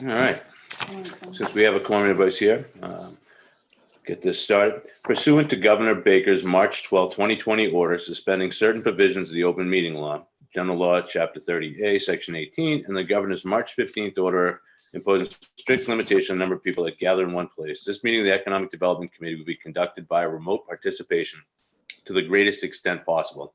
All right. Since we have a quorum of us here, get this started. Pursuant to Governor Baker's March 12, 2020 order suspending certain provisions of the open meeting law, General Law, Chapter 30A, Section 18, and the Governor's March 15th order imposing strict limitation on the number of people that gather in one place. This meeting of the Economic Development Committee will be conducted by remote participation to the greatest extent possible.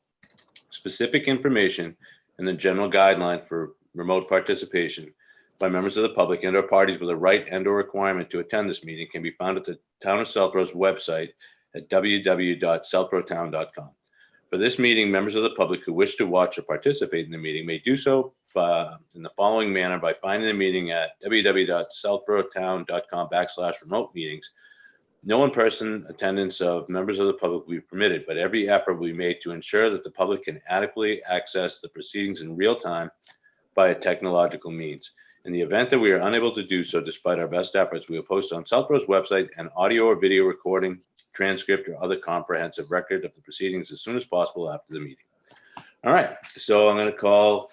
Specific information and the general guideline for remote participation by members of the public and or parties with a right and or requirement to attend this meeting can be found at the Town of Southborough's website at www.southboroughtown.com. For this meeting, members of the public who wish to watch or participate in the meeting may do so in the following manner by finding the meeting at www.southboroughtown.com/remote meetings. No in-person attendance of members of the public will be permitted, but every effort will be made to ensure that the public can adequately access the proceedings in real time by technological means. In the event that we are unable to do so, despite our best efforts, we will post on Southborough's website an audio or video recording, transcript, or other comprehensive record of the proceedings as soon as possible after the meeting. All right, so I'm going to call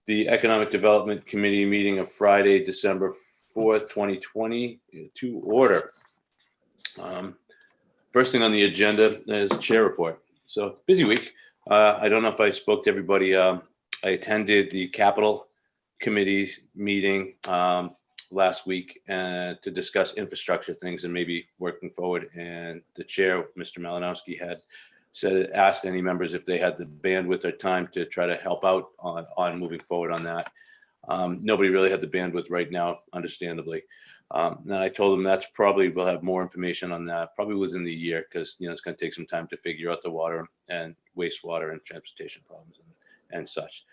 the Economic Development Committee meeting of Friday, December 4th, 2020 to order. First thing on the agenda is chair report. So busy week. I don't know if I spoke to everybody. I attended the Capital Committee meeting last week to discuss infrastructure things and maybe working forward. And the chair, Mr. Malinowski, had asked any members if they had the bandwidth or time to try to help out on moving forward on that. Nobody really had the bandwidth right now, understandably. And I told them that's probably, we'll have more information on that probably within the year, because it's going to take some time to figure out the water and wastewater and transportation problems and such.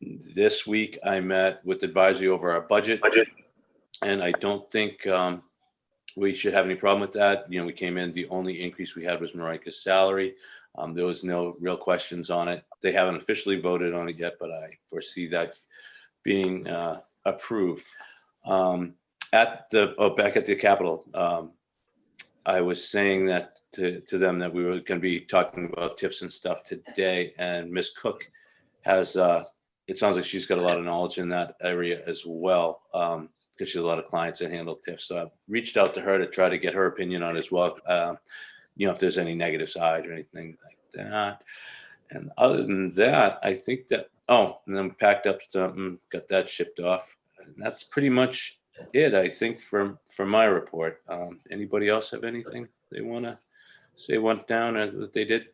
This week I met with advisory over our budget, and I don't think we should have any problem with that. We came in, the only increase we had was Marika's salary. There was no real questions on it. They haven't officially voted on it yet, but I foresee that being approved. Back at the Capitol, I was saying that to them that we were going to be talking about TIFs and stuff today, and Miss Cook has, it sounds like she's got a lot of knowledge in that area as well, because she has a lot of clients that handle TIFs. So I've reached out to her to try to get her opinion on it as well, if there's any negative side or anything like that. And other than that, I think that, and then packed up something, got that shipped off. And that's pretty much it, I think, for my report. Anybody else have anything they want to say went down as what they did?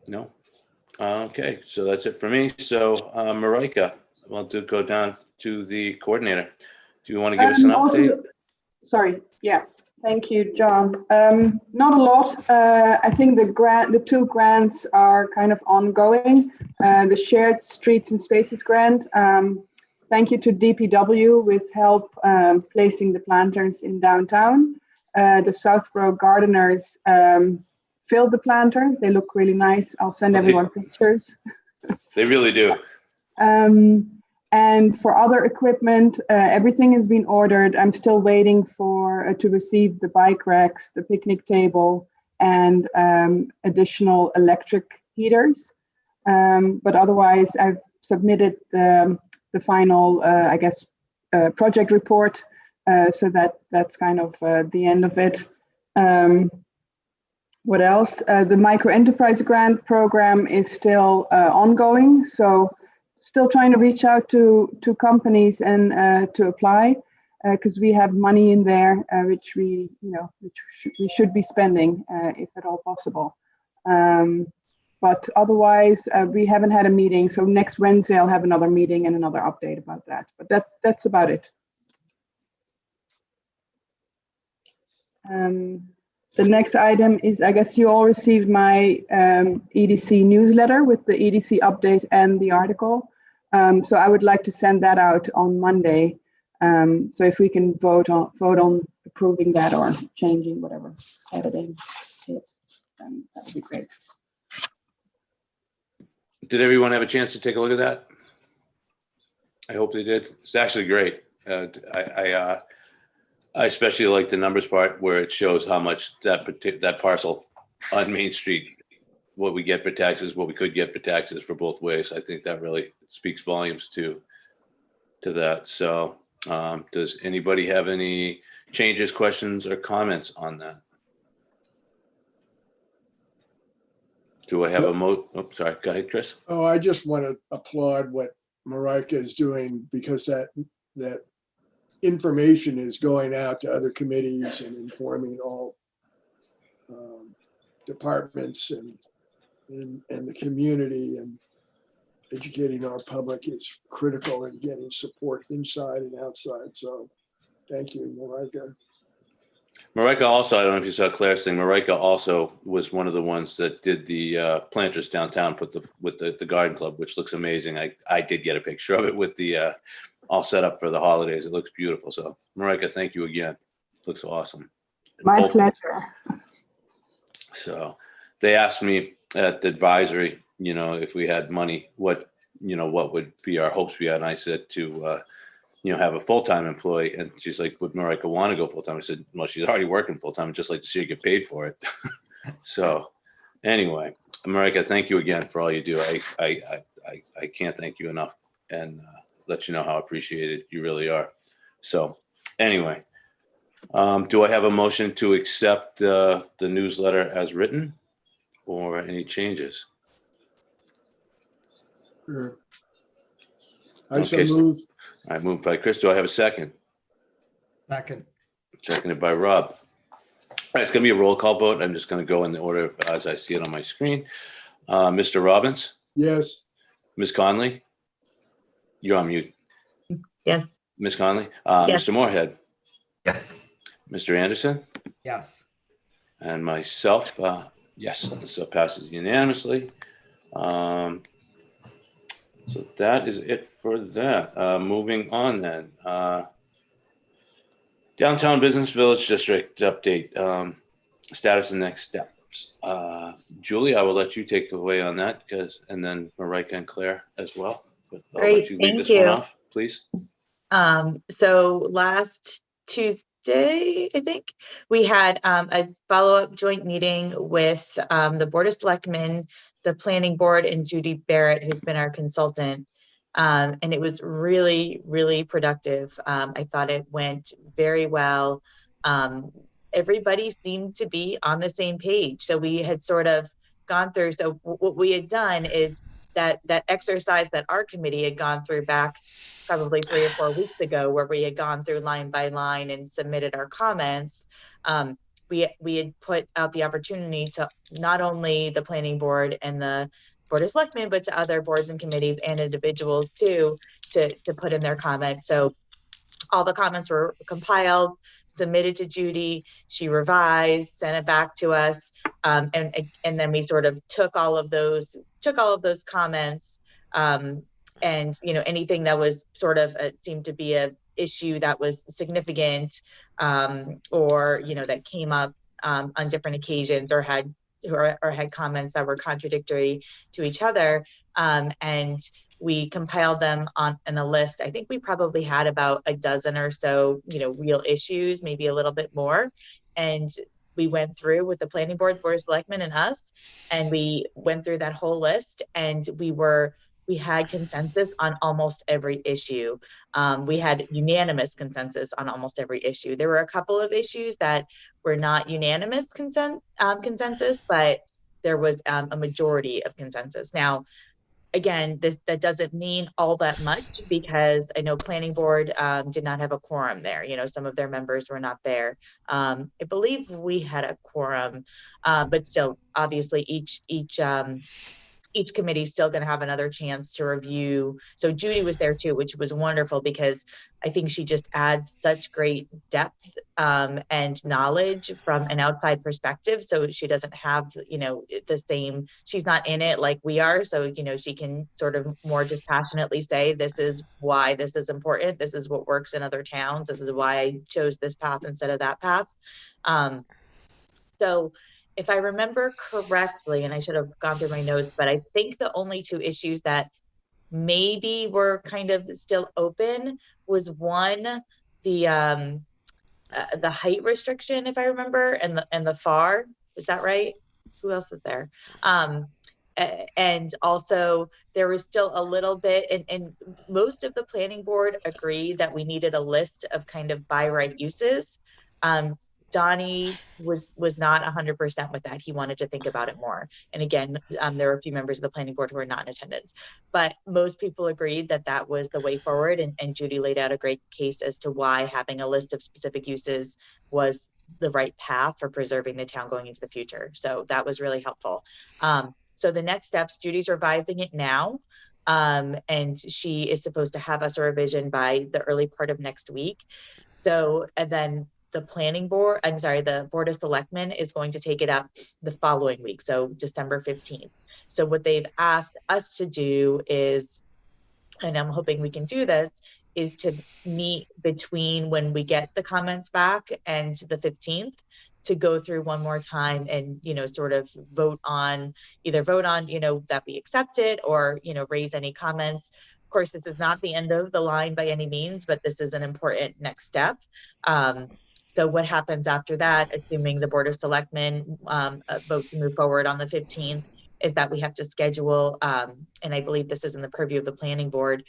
No? Okay, so that's it for me. So Marika, I want to go down to the coordinator. Do you want to give us an update? Sorry, yeah. Thank you, John. Not a lot. I think the two grants are kind of ongoing. The Shared Streets and Spaces grant. Thank you to DPW with help placing the planters in downtown. The Southborough gardeners filled the planters. They look really nice. I'll send everyone pictures. They really do. And for other equipment, everything has been ordered. I'm still waiting to receive the bike racks, the picnic table, and additional electric heaters. But otherwise, I've submitted the final, project report. So that's kind of the end of it. What else? The Micro Enterprise Grant program is still ongoing. So still trying to reach out to companies and to apply, because we have money in there which we should be spending if at all possible. But otherwise, we haven't had a meeting. So next Wednesday I'll have another meeting and another update about that. But that's about it. The next item is, I guess you all received my EDC newsletter with the EDC update and the article. So I would like to send that out on Monday. So if we can vote on approving that or changing whatever, editing it, then that would be great. Did everyone have a chance to take a look at that? I hope they did. It's actually great. I especially like the numbers part where it shows how much that parcel on Main Street what we get for taxes, what we could get for taxes for both ways. I think that really speaks volumes to that. So does anybody have any changes, questions, or comments on that? Do I have a sorry, go ahead, Chris. Oh, I just want to applaud what Marika is doing, because that information is going out to other committees and informing all departments and the community, and educating our public is critical in getting support inside and outside. So thank you, Marika. Marika also, I don't know if you saw Claire's thing, Marika also was one of the ones that did the planters downtown with the garden club, which looks amazing. I did get a picture of it with the all set up for the holidays. It looks beautiful. So Marika, thank you again. It looks awesome. My pleasure. So they asked me at the advisory, if we had money, what would be our hopes be? And I said to have a full-time employee. And she's like, would Marika want to go full-time? I said, well, she's already working full-time. I'd just like to see her get paid for it. So anyway, Marika, thank you again for all you do. I can't thank you enough, and let you know how appreciated you really are. So anyway, do I have a motion to accept the newsletter as written, or any changes? Sure. I Okay, so move. I moved by Chris. Do I have a second? Second. Seconded by Rob. All right, it's going to be a roll call vote. I'm just going to go in the order as I see it on my screen. Mr. Robbins? Yes. Ms. Conley? You're on mute. Yes. Ms. Conley? Yes. Mr. Moorhead? Yes. Mr. Anderson? Yes. And myself, yes. So passes unanimously. So that is it for that. Moving on then. Downtown Business Village District update, status and next steps. Julie, I will let you take away on that, and then Marika and Claire as well. But I'll Great, let you lead thank this one you. off, please. So last Tuesday, I think, we had a follow-up joint meeting with the Board of Selectmen, the Planning Board, and Judy Barrett, who's been our consultant. And it was really, really productive. I thought it went very well. Everybody seemed to be on the same page. So we had sort of gone through. So what we had done is that exercise that our committee had gone through back probably 3 or 4 weeks ago, where we had gone through line by line and submitted our comments. We had put out the opportunity to not only the Planning Board and the Board of Selectmen, but to other boards and committees and individuals too, to put in their comments. So all the comments were compiled, submitted to Judy. She revised, sent it back to us, and then we sort of took all of those comments, and anything that was sort of seemed to be a issue that was significant, or that came up on different occasions, or had comments that were contradictory to each other, and we compiled them in a list. I think we probably had about a dozen or so, real issues, maybe a little bit more. And we went through with the Planning Board, Board of Selectmen, and us, and we went through that whole list, and we had consensus on almost every issue. We had unanimous consensus on almost every issue. There were a couple of issues that were not unanimous consensus, but there was a majority of consensus. Now, again, that doesn't mean all that much, because I know Planning Board did not have a quorum there. Some of their members were not there. I believe we had a quorum, but still, obviously, each committee is still going to have another chance to review. So Judy was there too, which was wonderful, because I think she just adds such great depth and knowledge from an outside perspective. So she doesn't have, the same, she's not in it like we are. So, she can sort of more dispassionately say, this is why this is important. This is what works in other towns. This is why I chose this path instead of that path. So if I remember correctly, and I should have gone through my notes, but I think the only 2 issues that maybe were kind of still open was one, the height restriction, if I remember, and the FAR. Is that right? who else was there? And also there was still a little bit, and most of the planning board agreed that we needed a list of kind of by right uses. Donnie was not 100% with that. He wanted to think about it more. And again, there were a few members of the planning board who were not in attendance, but most people agreed that that was the way forward. And Judy laid out a great case as to why having a list of specific uses was the right path for preserving the town going into the future. So that was really helpful. So the next steps, Judy's revising it now. And she is supposed to have us a revision by the early part of next week. So, and then the planning board, I'm sorry, the Board of Selectmen is going to take it up the following week, so December 15th. So what they've asked us to do is, and I'm hoping we can do this, is to meet between when we get the comments back and the 15th to go through one more time and, you know, sort of vote on, you know, that we accept it or, you know, raise any comments. Of course, this is not the end of the line by any means, but this is an important next step. So what happens after that, assuming the Board of Selectmen vote to move forward on the 15th, is that we have to schedule, and I believe this is in the purview of the planning board,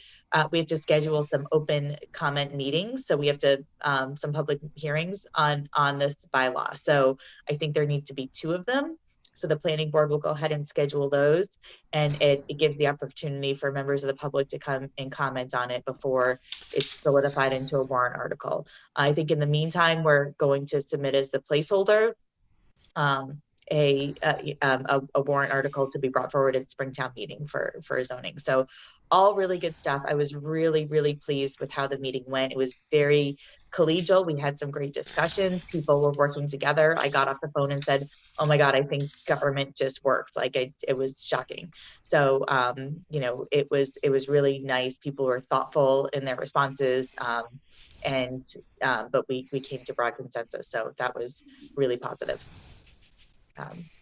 we have to schedule some open comment meetings. So we have to, some public hearings on this bylaw. So I think there needs to be 2 of them. So the planning board will go ahead and schedule those, and it gives the opportunity for members of the public to come and comment on it before it's solidified into a warrant article. I think in the meantime, we're going to submit as a placeholder a warrant article to be brought forward at Springtown meeting for zoning. So all really good stuff. I was really, really pleased with how the meeting went. It was very collegial. We had some great discussions. People were working together. I got off the phone and said, oh my God, I think government just worked. Like it was shocking. So, you know, it was really nice. People were thoughtful in their responses. But we came to broad consensus. So that was really positive.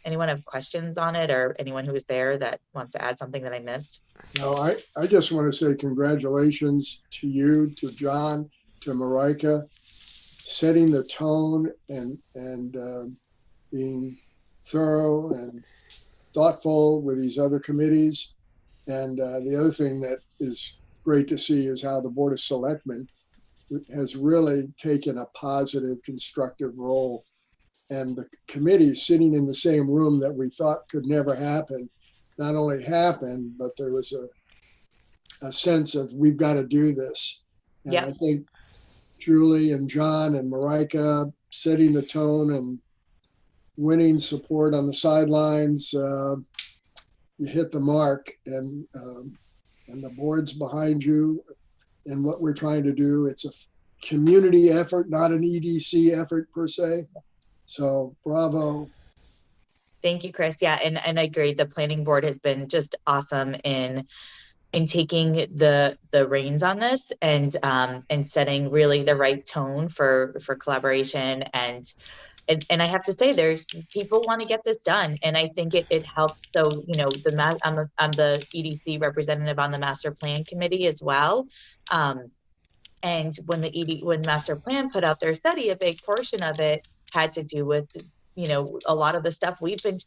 Anyone have questions on it, or anyone who was there that wants to add something that I missed? No, I just want to say congratulations to you, to John, to Marika, setting the tone and being thorough and thoughtful with these other committees. And the other thing that is great to see is how the Board of Selectmen has really taken a positive, constructive role. And the committee sitting in the same room that we thought could never happen, not only happened, but there was a sense of we've got to do this. And I think Julie and John and Marika setting the tone and winning support on the sidelines, you hit the mark, and the board's behind you and what we're trying to do. It's a community effort, not an EDC effort per se. So bravo. Thank you, Chris. Yeah, and I agree. The planning board has been just awesome in taking the reins on this and setting really the right tone for collaboration and I have to say, there's people want to get this done, and I think it helps. So, you know, I'm the EDC representative on the master plan committee as well. And when master plan put out their study, a big portion of it had to do with, you know, a lot of the stuff we've been,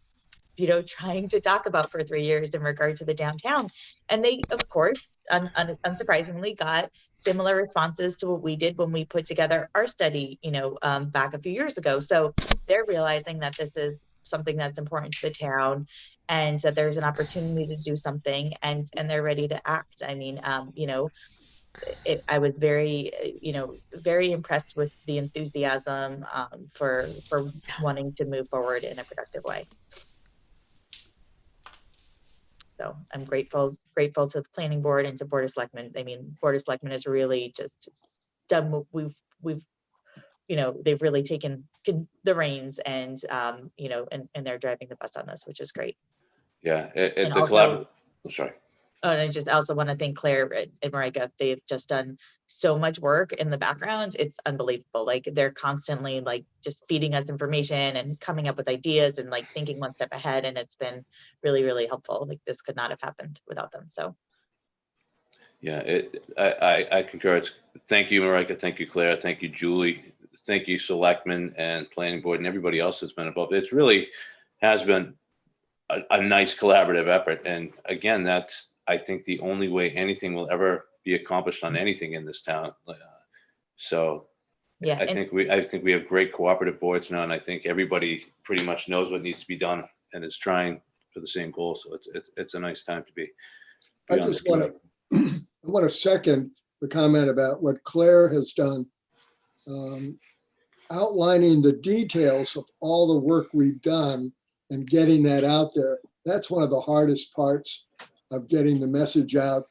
you know, trying to talk about for 3 years in regard to the downtown. And they, of course, unsurprisingly got similar responses to what we did when we put together our study, you know, back a few years ago. So they're realizing that this is something that's important to the town and that there's an opportunity to do something, and they're ready to act. I mean, you know, I was very, you know, very impressed with the enthusiasm for wanting to move forward in a productive way. So I'm grateful to the planning board and to Board of Selectmen. I mean, Board of Selectmen has really just done, we've, you know, they've really taken the reins and, you know, and they're driving the bus on this, which is great. Yeah, I'm sorry. Oh, and I just also want to thank Claire and Marika. They've just done so much work in the background. It's unbelievable. Like they're constantly like just feeding us information and coming up with ideas and like thinking one step ahead. And it's been really, really helpful. Like this could not have happened without them. So. Yeah, I concur. Thank you, Marika. Thank you, Claire. Thank you, Julie. Thank you, Selectmen and Planning Board and everybody else that's been involved. It's really has been a nice collaborative effort. And again, that's, I think, the only way anything will ever be accomplished on anything in this town. So Yeah, I think we have great cooperative boards now, and I think everybody pretty much knows what needs to be done and is trying for the same goal. So it's a nice time to be I on this just want committee. to, I want to second the comment about what Claire has done, outlining the details of all the work we've done and getting that out there. That's one of the hardest parts of getting the message out,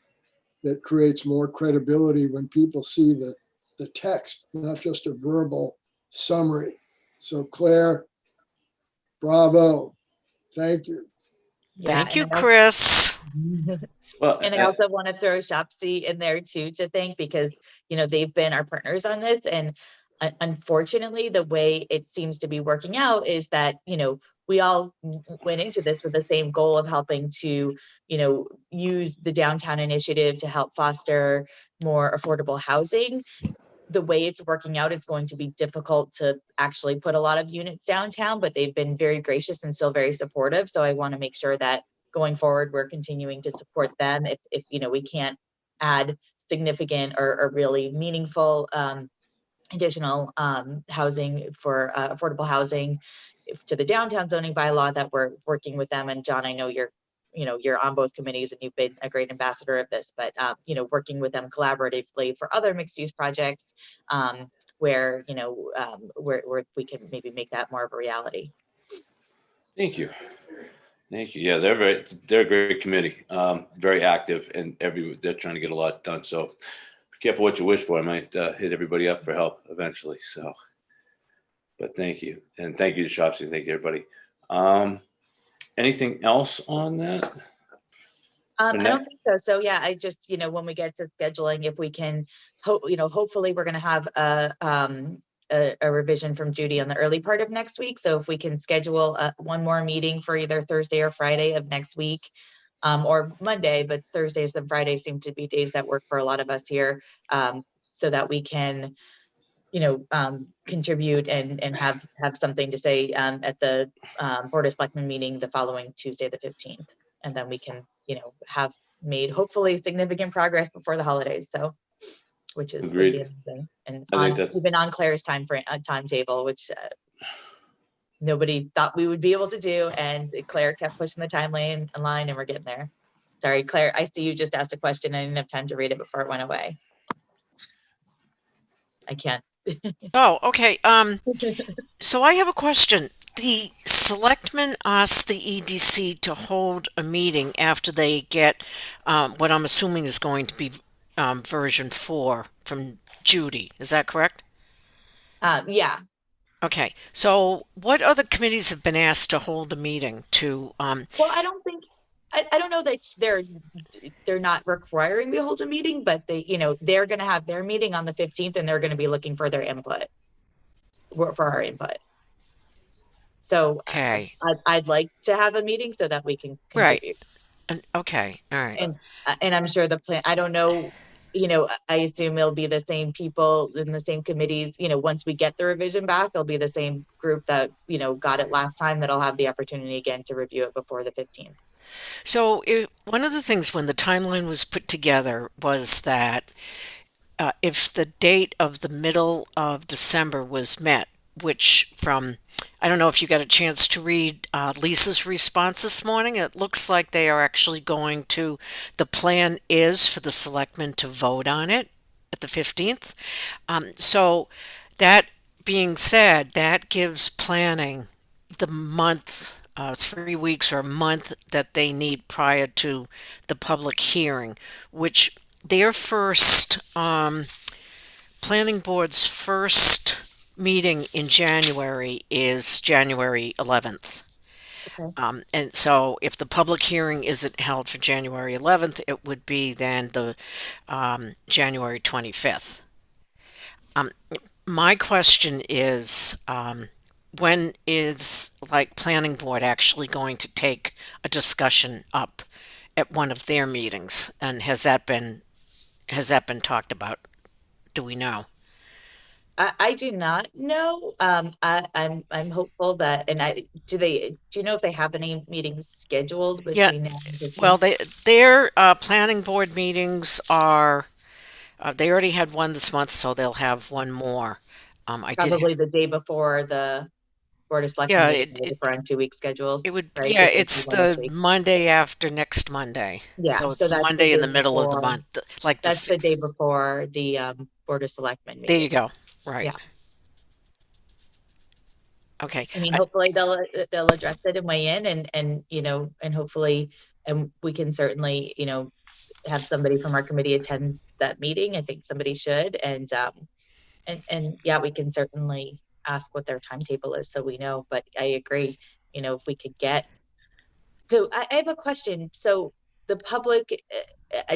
that creates more credibility when people see the text, not just a verbal summary. So Claire, bravo. Thank you. yeah. Thank you, And I Chris. Well, And I also want to throw Shopsy in there too, to thank, because, they've been our partners on this. And unfortunately, the way it seems to be working out is that, we all went into this with the same goal of helping to, use the downtown initiative to help foster more affordable housing. The way it's working out, it's going to be difficult to actually put a lot of units downtown, but they've been very gracious and still very supportive. So I want to make sure that going forward, we're continuing to support them. If we can't add significant or really meaningful additional housing for affordable housing to the downtown zoning bylaw, that we're working with them. And John, I know you're on both committees and you've been a great ambassador of this, but working with them collaboratively for other mixed use projects where where we can maybe make that more of a reality. Thank you. Thank you. Yeah, they're a great committee, very active, and they're trying to get a lot done. So be careful what you wish for. I might hit everybody up for help eventually. So, but thank you. And thank you to Shopsy. Thank you, everybody. Anything else on that? I don't think so. So yeah, I just, when we get to scheduling, if we can, hopefully we're going to have a revision from Judy on the early part of next week. So if we can schedule one more meeting for either Thursday or Friday of next week, or Monday, but Thursdays and Fridays seem to be days that work for a lot of us here, so that we can, contribute and have something to say at the Board of Selectmen meeting the following Tuesday, the 15th. And then we can, have made hopefully significant progress before the holidays. So, which is would be amazing. And even on Claire's timetable, which nobody thought we would be able to do. And Claire kept pushing the timeline line, and we're getting there. Sorry, Claire, I see you just asked a question. I didn't have time to read it before it went away. I can't. Oh, okay. So I have a question. The selectmen asked the EDC to hold a meeting after they get what I'm assuming is going to be version 4 from Judy. Is that correct? Yeah. Okay. So what other committees have been asked to hold a meeting to? Well, I don't think, I don't know that they're not requiring we hold a meeting, but they're going to have their meeting on the 15th, and they're going to be looking for their input, for our input. So Okay. I'd like to have a meeting so that we can contribute. Right. Okay. All right. And I'm sure the plan, I don't know, I assume it'll be the same people in the same committees. Once we get the revision back, it'll be the same group that, got it last time, that'll have the opportunity again to review it before the 15th. So one of the things when the timeline was put together was that if the date of the middle of December was met, which I don't know if you got a chance to read Lisa's response this morning. It looks like they are actually the plan is for the selectmen to vote on it at the 15th. So that being said, that gives planning the month, 3 weeks or a month that they need prior to the public hearing, which their first, planning board's first meeting in January is January 11th. Okay. And so if the public hearing isn't held for January 11th, it would be then the January 25th. My question is, when is planning board actually going to take a discussion up at one of their meetings? And has that been talked about? Do we know? I do not know. I'm hopeful that, and do you know if they have any meetings scheduled Yeah, between now and the well, 15th? their planning board meetings are, they already had one this month, so they'll have one more. I did have, Probably the day before the Board of Selectmen yeah, meeting, if we're on 2 week schedules, it would, right? yeah, Because they do it's one this the week. Monday after next Monday. Yeah, So so it's the that's the Monday in day the middle of the before, month, like the that's the day 6th. before the Board of Selectmen There you meeting. go. Right. Yeah. Okay. I mean, hopefully they'll address it and weigh in, and and hopefully, and we can certainly, have somebody from our committee attend that meeting. I think somebody should, and yeah, we can certainly ask what their timetable is so we know. But I agree, if we could get. So I have a question. So the public,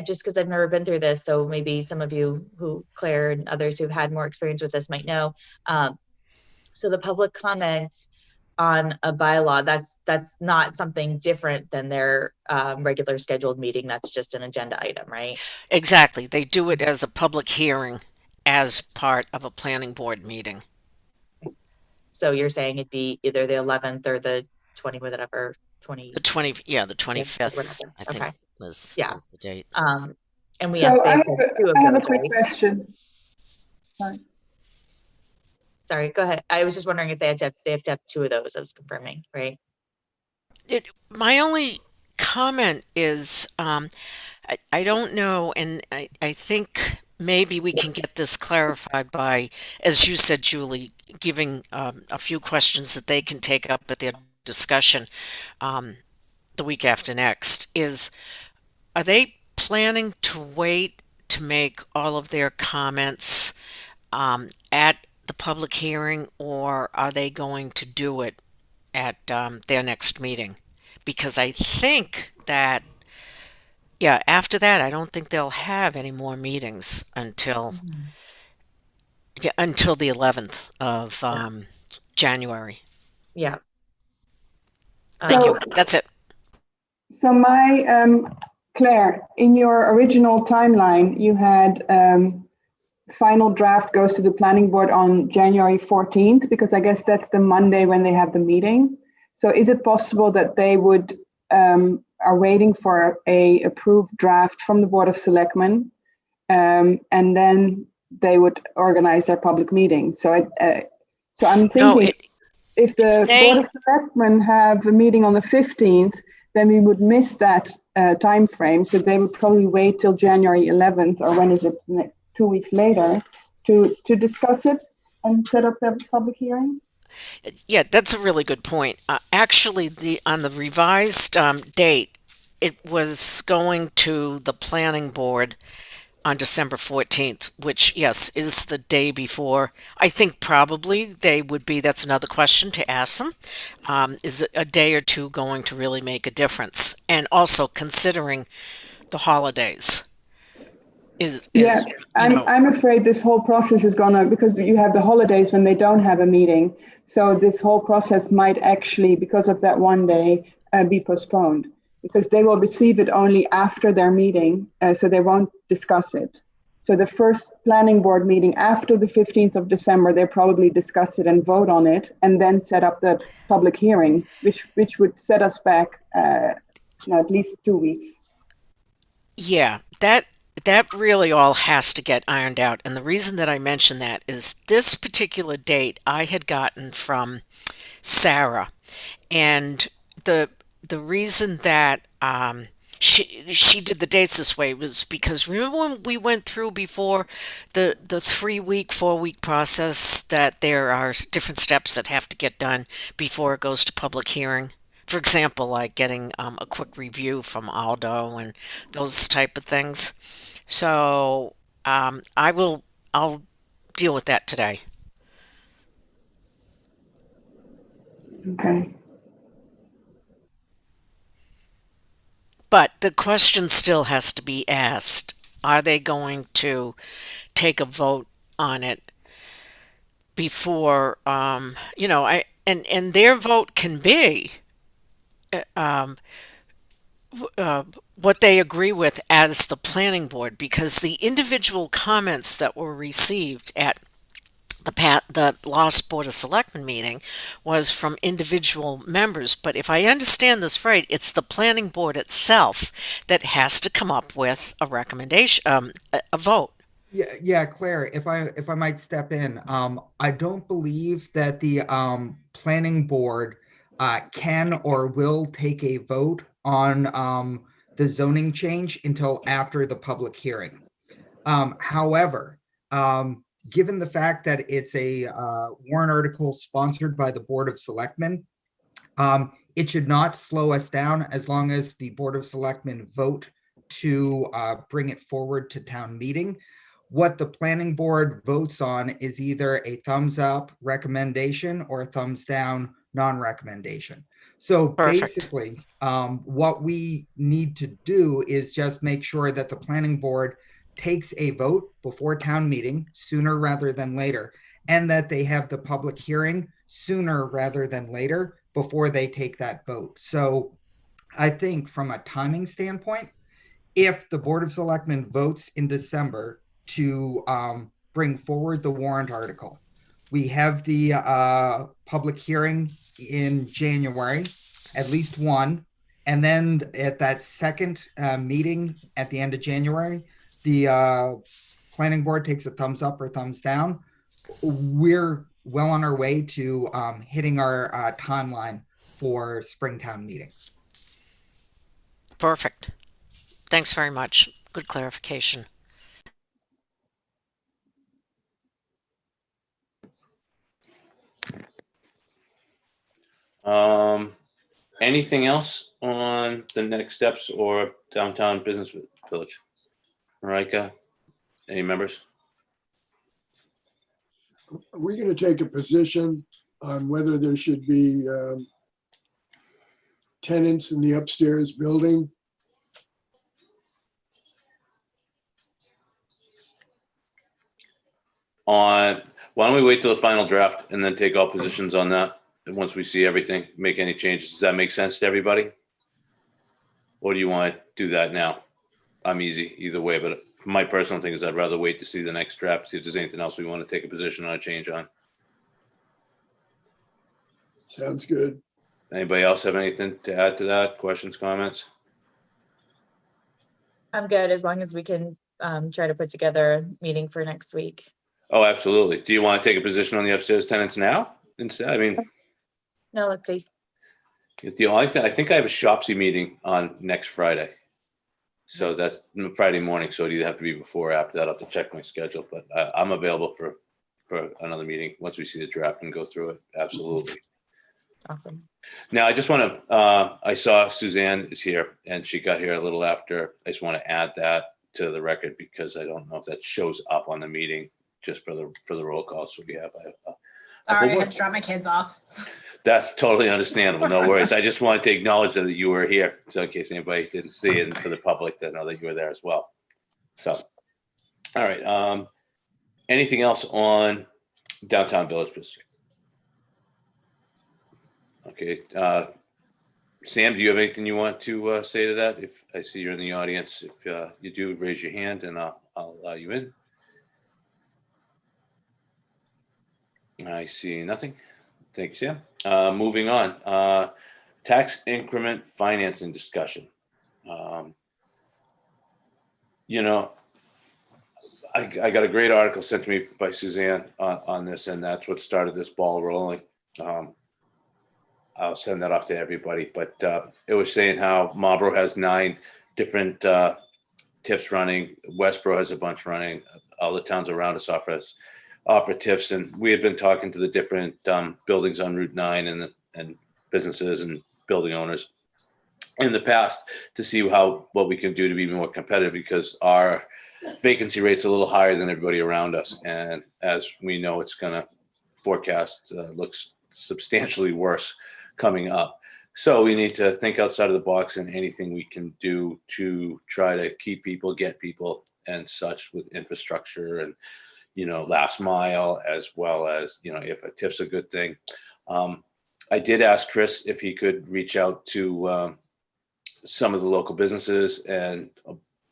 just because I've never been through this, so maybe some of you Claire and others who've had more experience with this might know. Um, so the public comments on a bylaw, that's not something different than their regular scheduled meeting. That's just an agenda item, right? Exactly. They do it as a public hearing as part of a planning board meeting. So you're saying it'd be either the 11th or the 20, whatever, The 20, 20, yeah, the yeah, 25th, whatever. I think Okay. was Yeah. was the date. And we So they have two I of have a those, quick right? question. Sorry. Sorry, go ahead. I was just wondering if they have to have two of those. I was confirming, right? My only comment is, I don't know, and I think maybe we can get this clarified by, as you said, Julie, giving a few questions that they can take up at their discussion um, the week after next. Are they planning to wait to make all of their comments at the public hearing, or are they going to do it at their next meeting? Because I think that, yeah, after that, I don't think they'll have any more meetings until, Mhm. yeah, until the 11th of Yeah. January. Yeah. Thank you. So, That's it. so Claire, in your original timeline, you had final draft goes to the planning board on January 14th, because I guess that's the Monday when they have the meeting. So is it possible that they are waiting for a approved draft from the Board of Selectmen, and then they would organize their public meeting? So I'm No, thinking, if the Board they, of Selectmen have a meeting on the 15th, then we would miss that time frame. So they would probably wait till January 11th, or when is it, 2 weeks later, to discuss it and set up the public hearing. yeah, that's a really good point. Actually, on the revised date, it was going to the planning board on December 14th, which, yes, is the day before. I think probably they would be, that's another question to ask them. Is a day or two going to really make a difference? And also considering the holidays Yeah, is, I'm afraid this whole process is gonna, because you have the holidays when they don't have a meeting. So this whole process might actually, because of that one day, be postponed, because they will receive it only after their meeting, so they won't discuss it. So the first planning board meeting after the 15th of December, they probably discuss it and vote on it, and then set up the public hearings, which would set us back, at least 2 weeks. yeah, that really all has to get ironed out. And the reason that I mention that is this particular date I had gotten from Sarah, and the reason that she did the dates this way was because, remember when we went through before the 3 week 4 week process, that there are different steps that have to get done before it goes to public hearing. For example, like getting a quick review from Aldo and those type of things. So I'll deal with that today. Okay. But the question still has to be asked. Are they going to take a vote on it before, and their vote can be um, what they agree with as the planning board, because the individual comments that were received at the the last Board of Selectmen meeting was from individual members. But if I understand this right, it's the planning board itself that has to come up with a recommendation, a vote. Yeah, Claire, if I might step in, I don't believe that the planning board can or will take a vote on the zoning change until after the public hearing. However, given the fact that it's a warrant article sponsored by the Board of Selectmen, it should not slow us down as long as the Board of Selectmen vote to bring it forward to town meeting. What the planning board votes on is either a thumbs up recommendation or a thumbs down non-recommendation. So Perfect. basically, what we need to do is just make sure that the planning board takes a vote before town meeting sooner rather than later, and that they have the public hearing sooner rather than later before they take that vote. So I think from a timing standpoint, if the Board of Selectmen votes in December to bring forward the warrant article, we have the public hearing in January, at least one, and then at that second meeting at the end of January, the planning board takes a thumbs up or thumbs down. We're well on our way to hitting our timeline for Springtown meeting. Perfect. Thanks very much. Good clarification. Anything else on the next steps or downtown business village? Marika, any members? Are we going to take a position on whether there should be tenants in the upstairs building? Why don't we wait till the final draft and then take all positions on that? And once we see everything, make any changes. Does that make sense to everybody? Or do you want to do that now? I'm easy either way, but my personal thing is I'd rather wait to see the next draft, see if there's anything else we want to take a position on, a change on. Sounds good. Anybody else have anything to add to that? Questions, comments? I'm good as long as we can try to put together a meeting for next week. Oh, absolutely. Do you want to take a position on the upstairs tenants now instead? I mean, No, let's see. it's the only thing. I think I have a Shopsy meeting on next Friday. So that's Friday morning. So it'd either have to be before or after that. I'll have to check my schedule, but I'm available for another meeting once we see the draft and go through it. Absolutely. Awesome. Now, I just want to, I saw Suzanne is here and she got here a little after. I just want to add that to the record because I don't know if that shows up on the meeting just for the roll call. So we have Sorry, I had to drop my kids off. That's totally understandable. No worries. I just wanted to acknowledge that you were here. So in case anybody didn't see it, and for the public to know that you were there as well. So, all right. Anything else on downtown village district? Okay. Sam, do you have anything you want to say to that? If I see you're in the audience, if you do, raise your hand and I'll allow you in. I see nothing. Thanks, Sam. Moving on, tax increment financing discussion. You know, I got a great article sent to me by Suzanne on this, and that's what started this ball rolling. I'll send that off to everybody, but it was saying how Marlboro has 9 different TIFs running. Westboro has a bunch running. All the towns around us offer TIFs, and we had been talking to the different buildings on Route 9 and businesses and building owners in the past to see what we can do to be more competitive, because our vacancy rate's a little higher than everybody around us, and as we know, it's going to forecast looks substantially worse coming up. So we need to think outside of the box, and anything we can do to try to keep people, get people, and such with infrastructure and last mile, as well as, if a TIF's a good thing. I did ask Chris if he could reach out to some of the local businesses and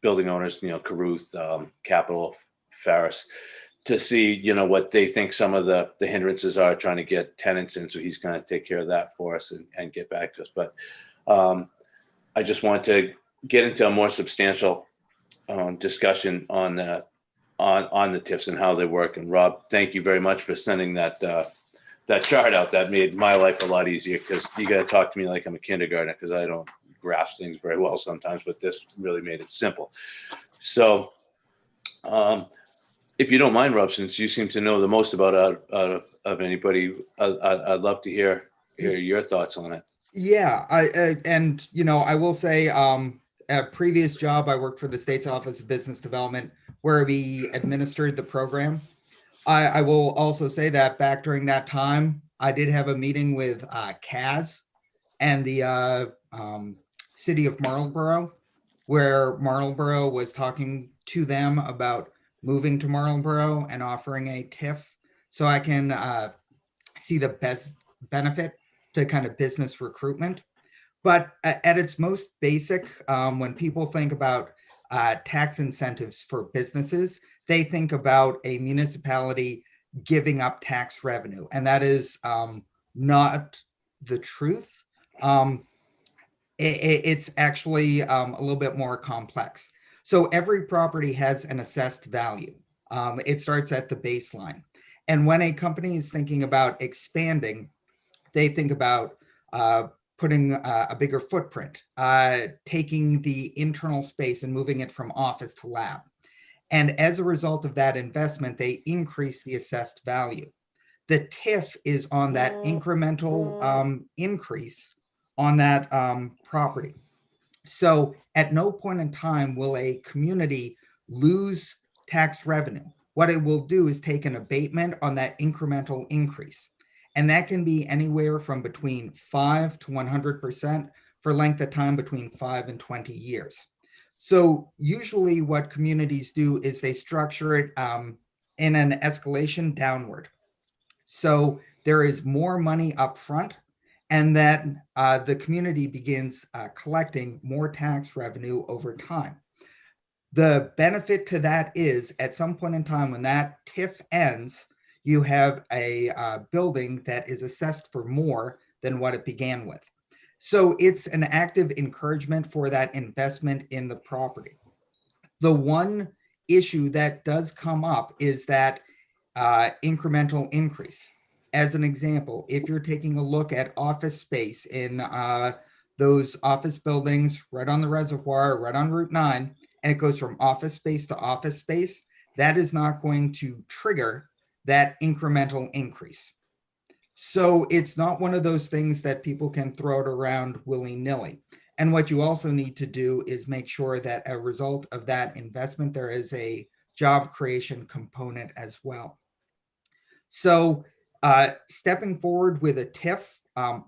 building owners, Caruth, Capital, Ferris, to see, what they think some of the hindrances are trying to get tenants in. So he's going to take care of that for us and get back to us. But I just want to get into a more substantial discussion on the TIFs and how they work. And Rob, thank you very much for sending that chart out. That made my life a lot easier, because you got to talk to me like I'm a kindergartner, because I don't grasp things very well sometimes, but this really made it simple. So if you don't mind, Rob, since you seem to know the most about of anybody, I'd love to hear your thoughts on it. Yeah, I will say, a previous job, I worked for the state's Office of Business Development, where we administered the program. I will also say that back during that time, I did have a meeting with CAS and the city of Marlborough, where Marlborough was talking to them about moving to Marlborough and offering a TIF. So I can see the best benefit to kind of business recruitment. But at its most basic, when people think about tax incentives for businesses, they think about a municipality giving up tax revenue. And that is not the truth. It's actually a little bit more complex. So every property has an assessed value. It starts at the baseline. And when a company is thinking about expanding, they think about putting a bigger footprint, taking the internal space and moving it from office to lab. And as a result of that investment, they increase the assessed value. The TIF is on that incremental increase on that property. So at no point in time will a community lose tax revenue. What it will do is take an abatement on that incremental increase. And that can be anywhere from between 5 to 100% for length of time between 5 and 20 years. So usually what communities do is they structure it in an escalation downward. So there is more money up front, and then the community begins collecting more tax revenue over time. The benefit to that is at some point in time when that TIF ends, you have a building that is assessed for more than what it began with. So it's an active encouragement for that investment in the property. The one issue that does come up is that incremental increase. As an example, if you're taking a look at office space in those office buildings right on the reservoir, right on Route 9, and it goes from office space to office space, that is not going to trigger that incremental increase. So it's not one of those things that people can throw it around willy-nilly. And what you also need to do is make sure that a result of that investment, there is a job creation component as well. So stepping forward with a TIF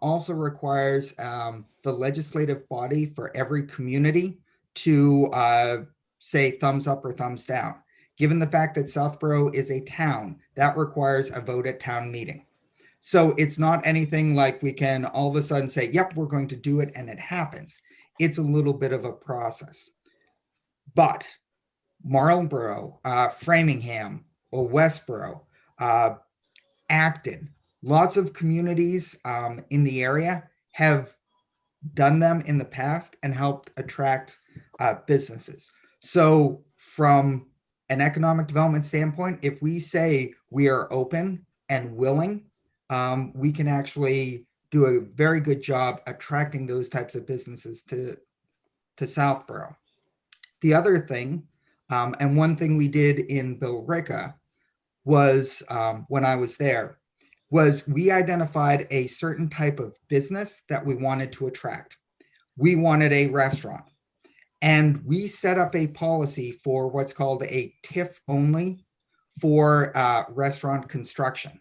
also requires the legislative body for every community to say thumbs up or thumbs down. Given the fact that Southborough is a town, that requires a vote at town meeting. So it's not anything like we can all of a sudden say, yep, we're going to do it, and it happens. It's a little bit of a process. But Marlborough, Framingham, or Westboro, Acton, lots of communities in the area have done them in the past and helped attract businesses. So from an economic development standpoint, if we say we are open and willing, we can actually do a very good job attracting those types of businesses to Southborough. The other thing, and one thing we did in Billerica was, when I was there, was we identified a certain type of business that we wanted to attract. We wanted a restaurant. And we set up a policy for what's called a TIF only for restaurant construction.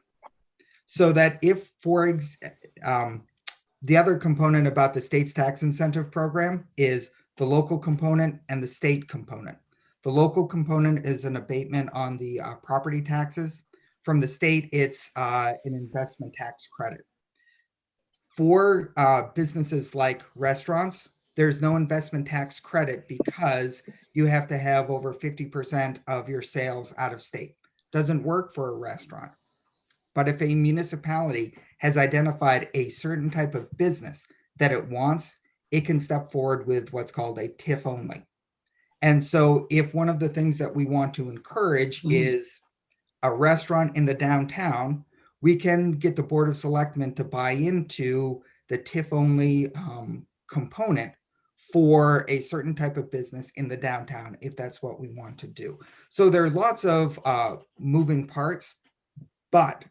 So that if, the other component about the state's tax incentive program is the local component and the state component. The local component is an abatement on the property taxes. From the state, it's an investment tax credit. For businesses like restaurants, there's no investment tax credit because you have to have over 50% of your sales out of state. doesn't work for a restaurant. But if a municipality has identified a certain type of business that it wants, it can step forward with what's called a TIF only. And so if one of the things that we want to encourage is a restaurant in the downtown, we can get the Board of Selectmen to buy into the TIF only component for a certain type of business in the downtown, if that's what we want to do. So there are lots of moving parts, but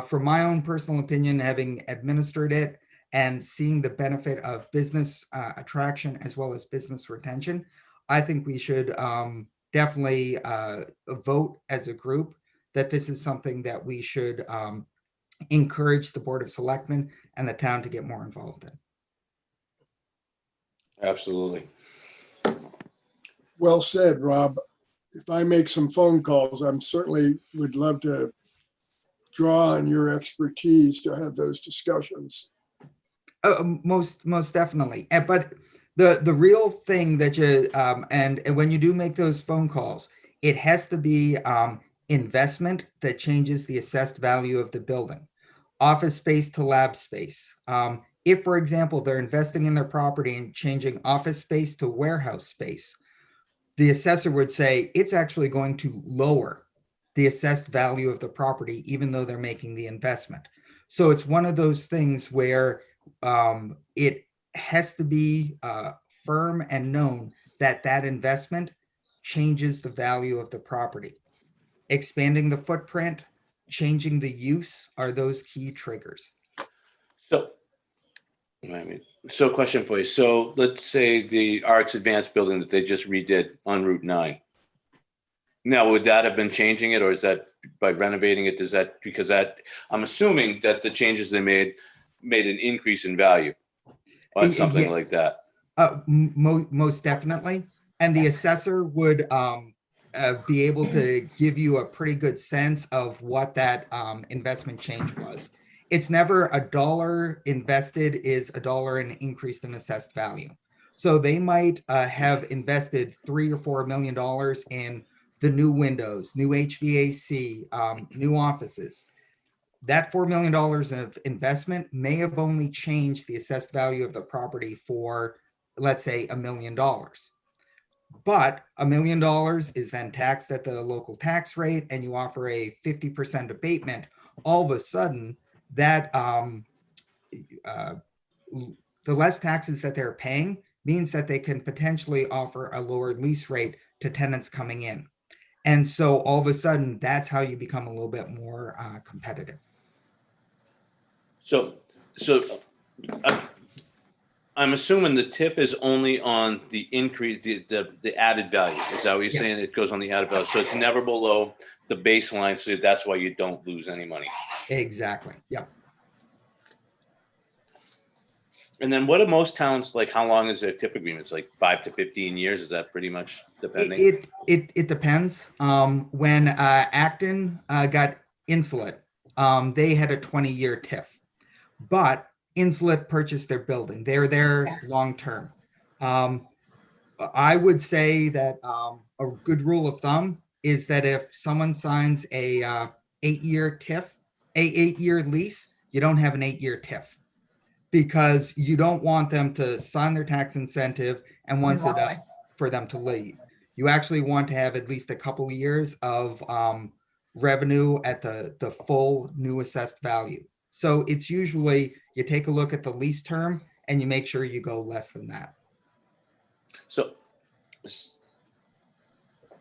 from my own personal opinion, having administered it and seeing the benefit of business attraction as well as business retention, I think we should definitely vote as a group that this is something that we should encourage the Board of Selectmen and the town to get more involved in. Absolutely. Well said, Rob. If I make some phone calls, I'm certainly would love to draw on your expertise to have those discussions. Most definitely. But the real thing that you and when you do make those phone calls, it has to be investment that changes the assessed value of the building, office space to lab space. If, for example, they're investing in their property and changing office space to warehouse space, the assessor would say it's actually going to lower the assessed value of the property, even though they're making the investment. So it's one of those things where it has to be firm and known that that investment changes the value of the property. Expanding the footprint, changing the use are those key triggers. So question for you. So let's say the RX Advanced building that they just redid on Route 9. Now, would that have been changing it, or is that by renovating it? Does that, because that, I'm assuming that the changes they made an increase in value on something like that. Most definitely. And the assessor would be able to give you a pretty good sense of what that investment change was. It's never a dollar invested is a dollar in increased in assessed value. So they might have invested $3 or $4 million in the new windows, new HVAC, new offices. That $4 million of investment may have only changed the assessed value of the property for, let's say, $1 million. But $1 million is then taxed at the local tax rate, and you offer a 50% abatement. All of a sudden, that the less taxes that they're paying means that they can potentially offer a lower lease rate to tenants coming in. And so all of a sudden, that's how you become a little bit more competitive. So I'm assuming the TIF is only on the increase, the added value. Is that what you're saying? It goes on the added value. So it's never below the baseline. So that's why you don't lose any money. Exactly. Yeah. And then what are most towns, like how long is their TIF agreements? Like 5 to 15 years? Is that pretty much depending? It depends. When Acton got Insulet, they had a 20-year TIF, but Insulet purchased their building. They're there long-term. I would say that a good rule of thumb is that if someone signs a 8-year TIF, a 8-year lease, you don't have an 8-year TIF, because you don't want them to sign their tax incentive and once it up for them to leave. You actually want to have at least a couple of years of revenue at the full new assessed value. So it's usually you take a look at the lease term and you make sure you go less than that.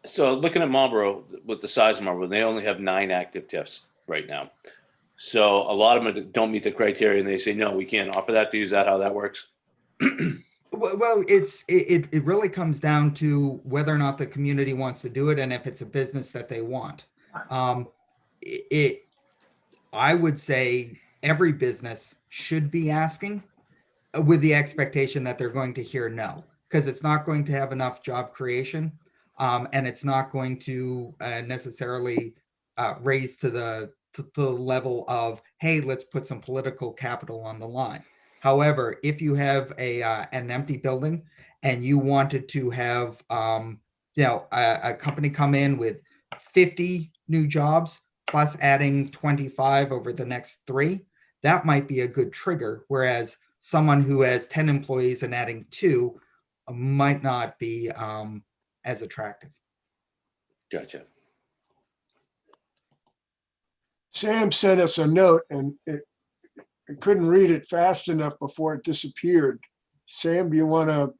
So looking at Marlboro, with the size of Marlboro, they only have 9 active TIFs right now. So a lot of them don't meet the criteria, and they say, no, we can't offer that to you. Is that how that works? Well, it really comes down to whether or not the community wants to do it, and if it's a business that they want. I would say every business should be asking with the expectation that they're going to hear no, because it's not going to have enough job creation, and it's not going to necessarily raise to the level of, hey, let's put some political capital on the line. However, if you have an empty building and you wanted to have a company come in with 50 new jobs plus adding 25 over the next 3, that might be a good trigger. Whereas someone who has 10 employees and adding 2 might not be as attractive. Gotcha. Sam sent us a note and it couldn't read it fast enough before it disappeared. Sam, do you want to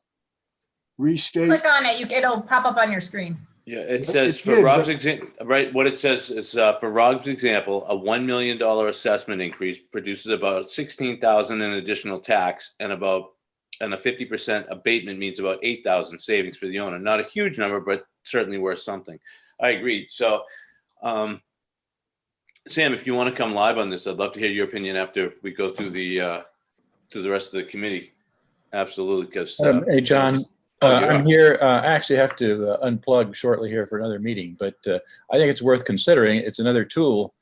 restate? Click on it, it'll pop up on your screen. Yeah, it says It for did, Rob's but- example, right, what it says is for Rob's example, a $1 million assessment increase produces about 16,000 in additional tax and a 50% abatement means about 8,000 savings for the owner. Not a huge number, but certainly worth something. I agree. So, Sam, if you want to come live on this, I'd love to hear your opinion after we go through the rest of the committee. Absolutely, because hey, John, I'm here. I actually have to unplug shortly here for another meeting, but I think it's worth considering. It's another tool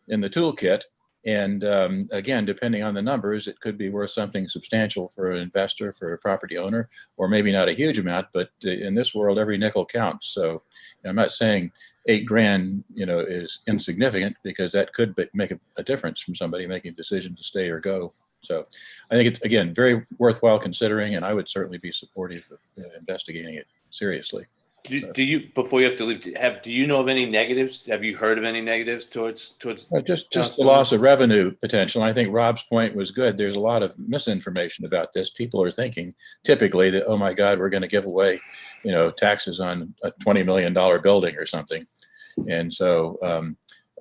in the toolkit. And again, depending on the numbers, it could be worth something substantial for an investor, for a property owner, or maybe not a huge amount, but in this world, every nickel counts. So I'm not saying $8,000, is insignificant, because that could make a difference from somebody making a decision to stay or go. So I think it's, again, very worthwhile considering, and I would certainly be supportive of investigating it seriously. do you, before you have to leave, do you know of any negatives? Have you heard of any negatives towards just the loss of revenue potential? I think Rob's point was good. There's a lot of misinformation about this. People are thinking typically that, oh my God, we're going to give away, taxes on a $20 million building or something. And so,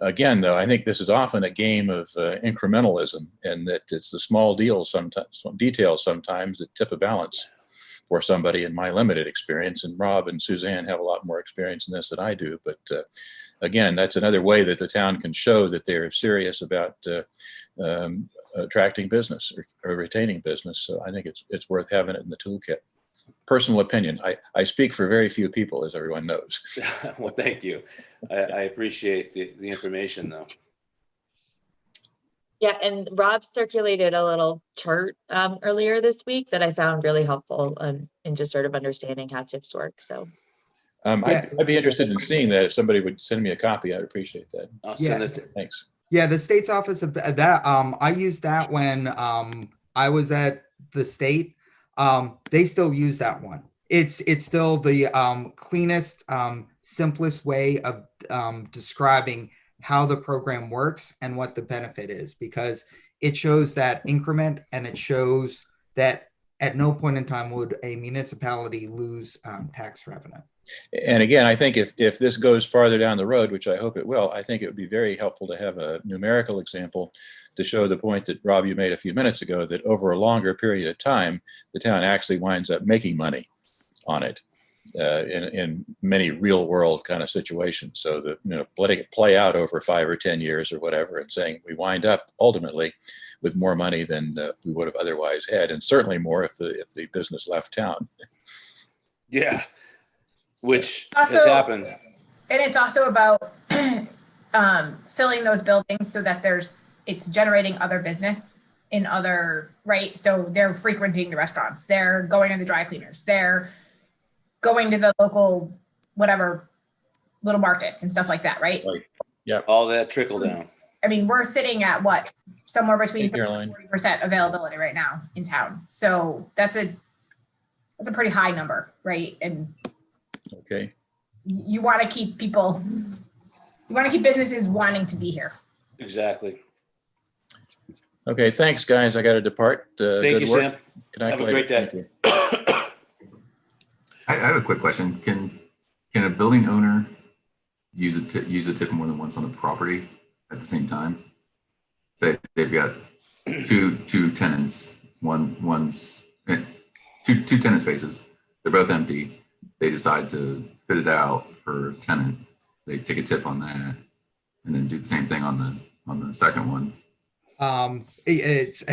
again, though, I think this is often a game of incrementalism, and that it's the small details sometimes that tip a balance for somebody, in my limited experience. And Rob and Suzanne have a lot more experience in this than I do. But again, that's another way that the town can show that they're serious about attracting business or retaining business. So I think it's worth having it in the toolkit. Personal opinion. I speak for very few people, as everyone knows. Well, thank you. I appreciate the information, though. Yeah, and Rob circulated a little chart earlier this week that I found really helpful in just sort of understanding how tips work. So I'd be interested in seeing that. If somebody would send me a copy, I'd appreciate that. I'll send it. Thanks. Yeah, the state's office of that. I used that when I was at the state. They still use that one. It's still the cleanest, simplest way of describing how the program works and what the benefit is, because it shows that increment, and it shows that at no point in time would a municipality lose tax revenue. And again, I think if this goes farther down the road, which I hope it will, I think it would be very helpful to have a numerical example to show the point that, Rob, you made a few minutes ago, that over a longer period of time, the town actually winds up making money on it in many real world kind of situations. So that, letting it play out over 5 or 10 years or whatever, and saying we wind up ultimately with more money than we would have otherwise had, and certainly more if the business left town. Yeah, which Also, has happened. And it's also about filling those buildings so that it's generating other business in other, right? So they're frequenting the restaurants, they're going to the dry cleaners, they're going to the local, whatever, little markets and stuff like that, right? Yeah. All that trickle down. I mean, we're sitting at what? Somewhere between 30 Caroline. and 40% availability right now in town. So that's a pretty high number, right? And Okay. you want to keep businesses wanting to be here. Exactly. Okay. Thanks, guys. I got to depart. Thank you, Sam. Good night. Have a great day. Thank you. I have a quick question. Can a building owner use a tip more than once on the property at the same time? Say they've got two tenants, two tenant spaces. They're both empty. They decide to fit it out for a tenant. They take a tip on that, and then do the same thing on the second one. It's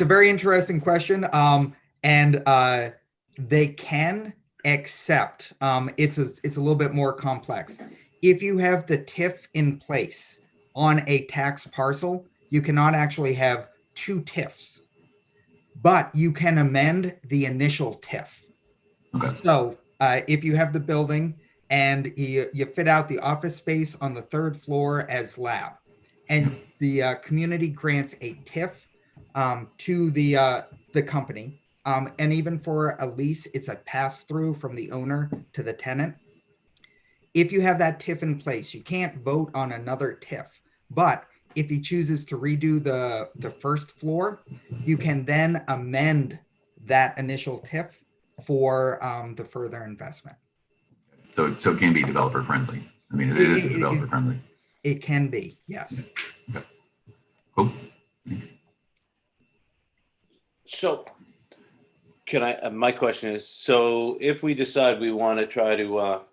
a very interesting question. And they can, except it's a little bit more complex. If you have the TIF in place on a tax parcel, you cannot actually have 2 TIFs, but you can amend the initial TIF. Okay. So if you have the building and you fit out the office space on the 3rd floor as lab. And the community grants a TIF to the company. And even for a lease, it's a pass through from the owner to the tenant. If you have that TIF in place, you can't vote on another TIF. But if he chooses to redo the 1st floor, you can then amend that initial TIF for the further investment. So it can be developer friendly. I mean, it is developer friendly. It can be, yes. Okay. Cool. Thanks. So can I, my question is, so if we decide we want to try to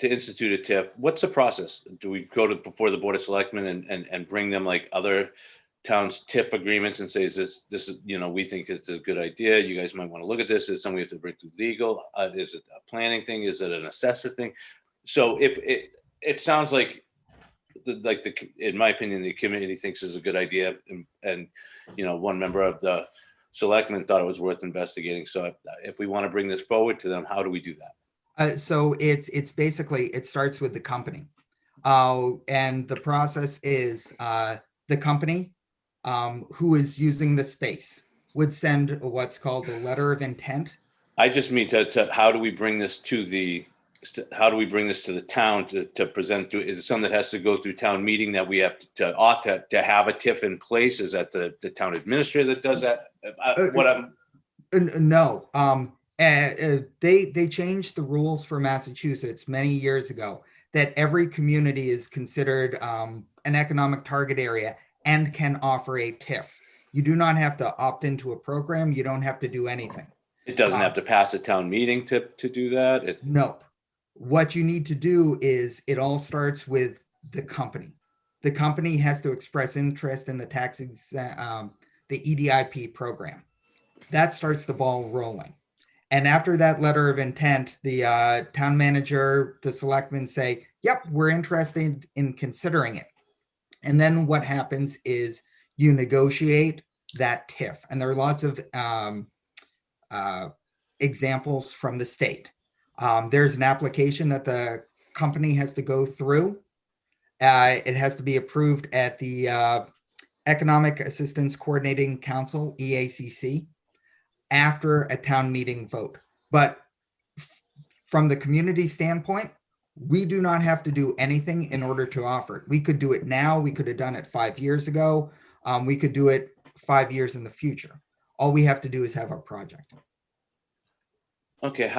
institute a TIF, what's the process? Do we go to before the Board of Selectmen and bring them like other towns' TIF agreements and say, is this is, you know, we think it's a good idea. You guys might want to look at this. Is it something we have to bring to legal? Is it a planning thing? Is it an assessor thing? So if it sounds like in my opinion, the committee thinks is a good idea, and you know, one member of the selectmen thought it was worth investigating. So if we want to bring this forward to them, how do we do that? So it's basically, it starts with the company. And the process is the company who is using the space would send what's called a letter of intent. I just mean to how do we bring this to the town to present to? Is it something that has to go through town meeting that we have to have a TIF in place? Is that the town administrator that does that? No. They changed the rules for Massachusetts many years ago that every community is considered an economic target area and can offer a TIF. You do not have to opt into a program. You don't have to do anything. It doesn't have to pass a town meeting to do that? Nope. What you need to do is it all starts with the company. The company has to express interest in the the EDIP program. That starts the ball rolling. And after that letter of intent, the town manager, the selectmen say, yep, we're interested in considering it. And then what happens is you negotiate that TIF. And there are lots of examples from the state. There's an application that the company has to go through. It has to be approved at the Economic Assistance Coordinating Council, EACC, after a town meeting vote. But from the community standpoint, we do not have to do anything in order to offer it. We could do it now. We could have done it 5 years ago. We could do it 5 years in the future. All we have to do is have a project. Okay,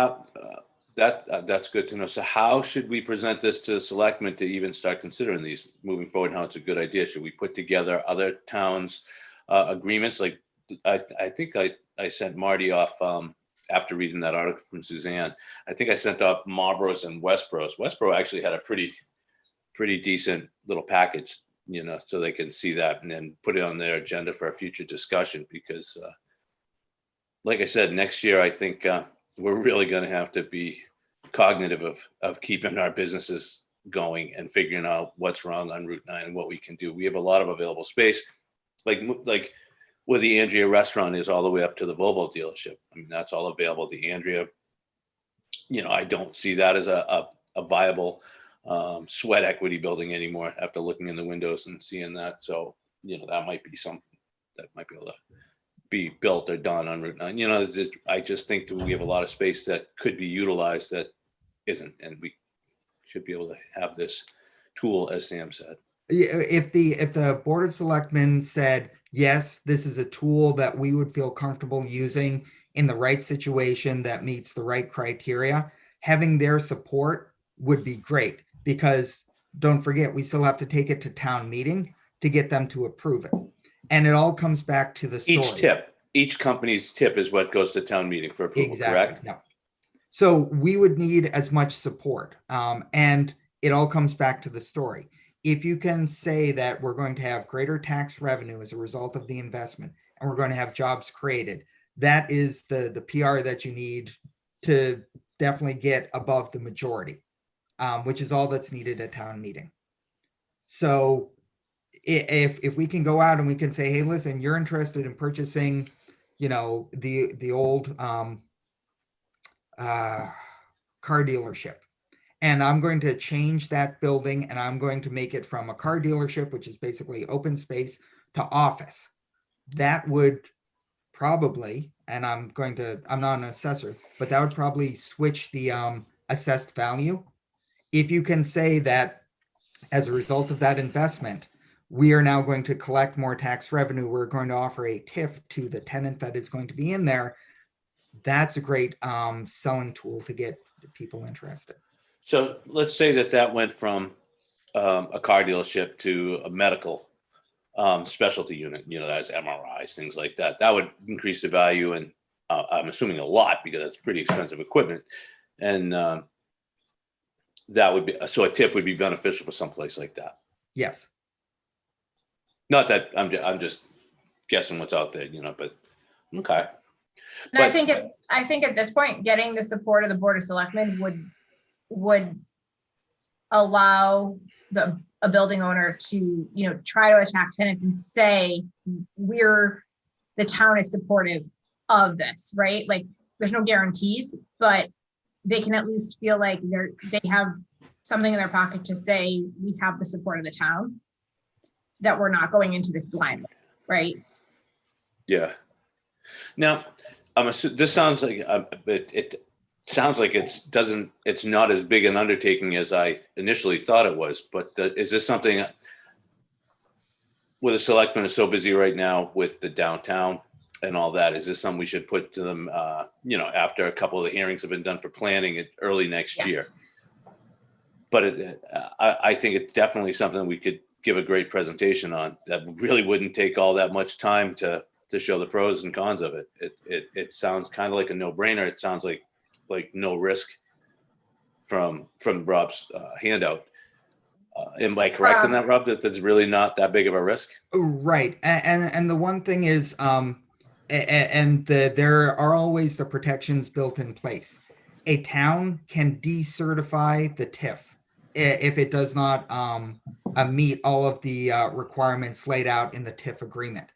that's good to know. So how should we present this to the selectmen to even start considering these moving forward? How it's a good idea? Should we put together other towns' agreements? Like I think I sent Marty off after reading that article from Suzanne. I think I sent off Marlboro's and Westboro's. Westboro actually had a pretty decent little package, you know, so they can see that and then put it on their agenda for a future discussion. Because, like I said, next year I think we're really going to have to be cognitive of keeping our businesses going and figuring out what's wrong on Route 9 and what we can do. We have a lot of available space, like where the Andrea restaurant is all the way up to the Volvo dealership. I mean, that's all available. The Andrea, you know, I don't see that as a viable sweat equity building anymore after looking in the windows and seeing that. So, you know, that might be something that might be able to be built or done on Route 9. You know, I just think that we have a lot of space that could be utilized that isn't, and we should be able to have this tool, as Sam said. If the Board of Selectmen said, yes, this is a tool that we would feel comfortable using in the right situation that meets the right criteria, having their support would be great, because don't forget, we still have to take it to town meeting to get them to approve it. And it all comes back to the story. Each company's TIF is what goes to town meeting for approval, exactly. Correct? No. So we would need as much support. And it all comes back to the story. If you can say that we're going to have greater tax revenue as a result of the investment, and we're going to have jobs created, that is the PR that you need to definitely get above the majority, which is all that's needed at town meeting. So if we can go out and we can say, hey, listen, you're interested in purchasing, you know, the old car dealership. And I'm going to change that building and I'm going to make it from a car dealership, which is basically open space, to office. That would probably, and I'm not an assessor, but that would probably switch the assessed value. If you can say that as a result of that investment, we are now going to collect more tax revenue, we're going to offer a TIF to the tenant that is going to be in there, that's a great selling tool to get people interested. So let's say that went from a car dealership to a medical specialty unit, that has MRIs, things like that. That would increase the value, and I'm assuming a lot because it's pretty expensive equipment. And that would be, so a TIF would be beneficial for someplace like that. Yes. Not that I'm just guessing what's out there, but okay. And I think at this point, getting the support of the Board of Selectmen would allow a building owner to, try to attract tenants and say, the town is supportive of this, right? Like, there's no guarantees, but they can at least feel like they have something in their pocket to say, we have the support of the town, that we're not going into this blindly, right? Yeah. Now, this sounds like it sounds like it's not as big an undertaking as I initially thought it was. But is this something where the selectmen are so busy right now with the downtown and all that? Is this something we should put to them, after a couple of the hearings have been done for planning early next year? But I think it's definitely something we could give a great presentation on. That really wouldn't take all that much time to show the pros and cons of it. It sounds kind of like a no-brainer. It sounds like no risk from Rob's handout. Am I correct in that, Rob, that it's really not that big of a risk? Right. And the one thing is, there are always the protections built in place. A town can decertify the TIF if it does not meet all of the requirements laid out in the TIF agreement.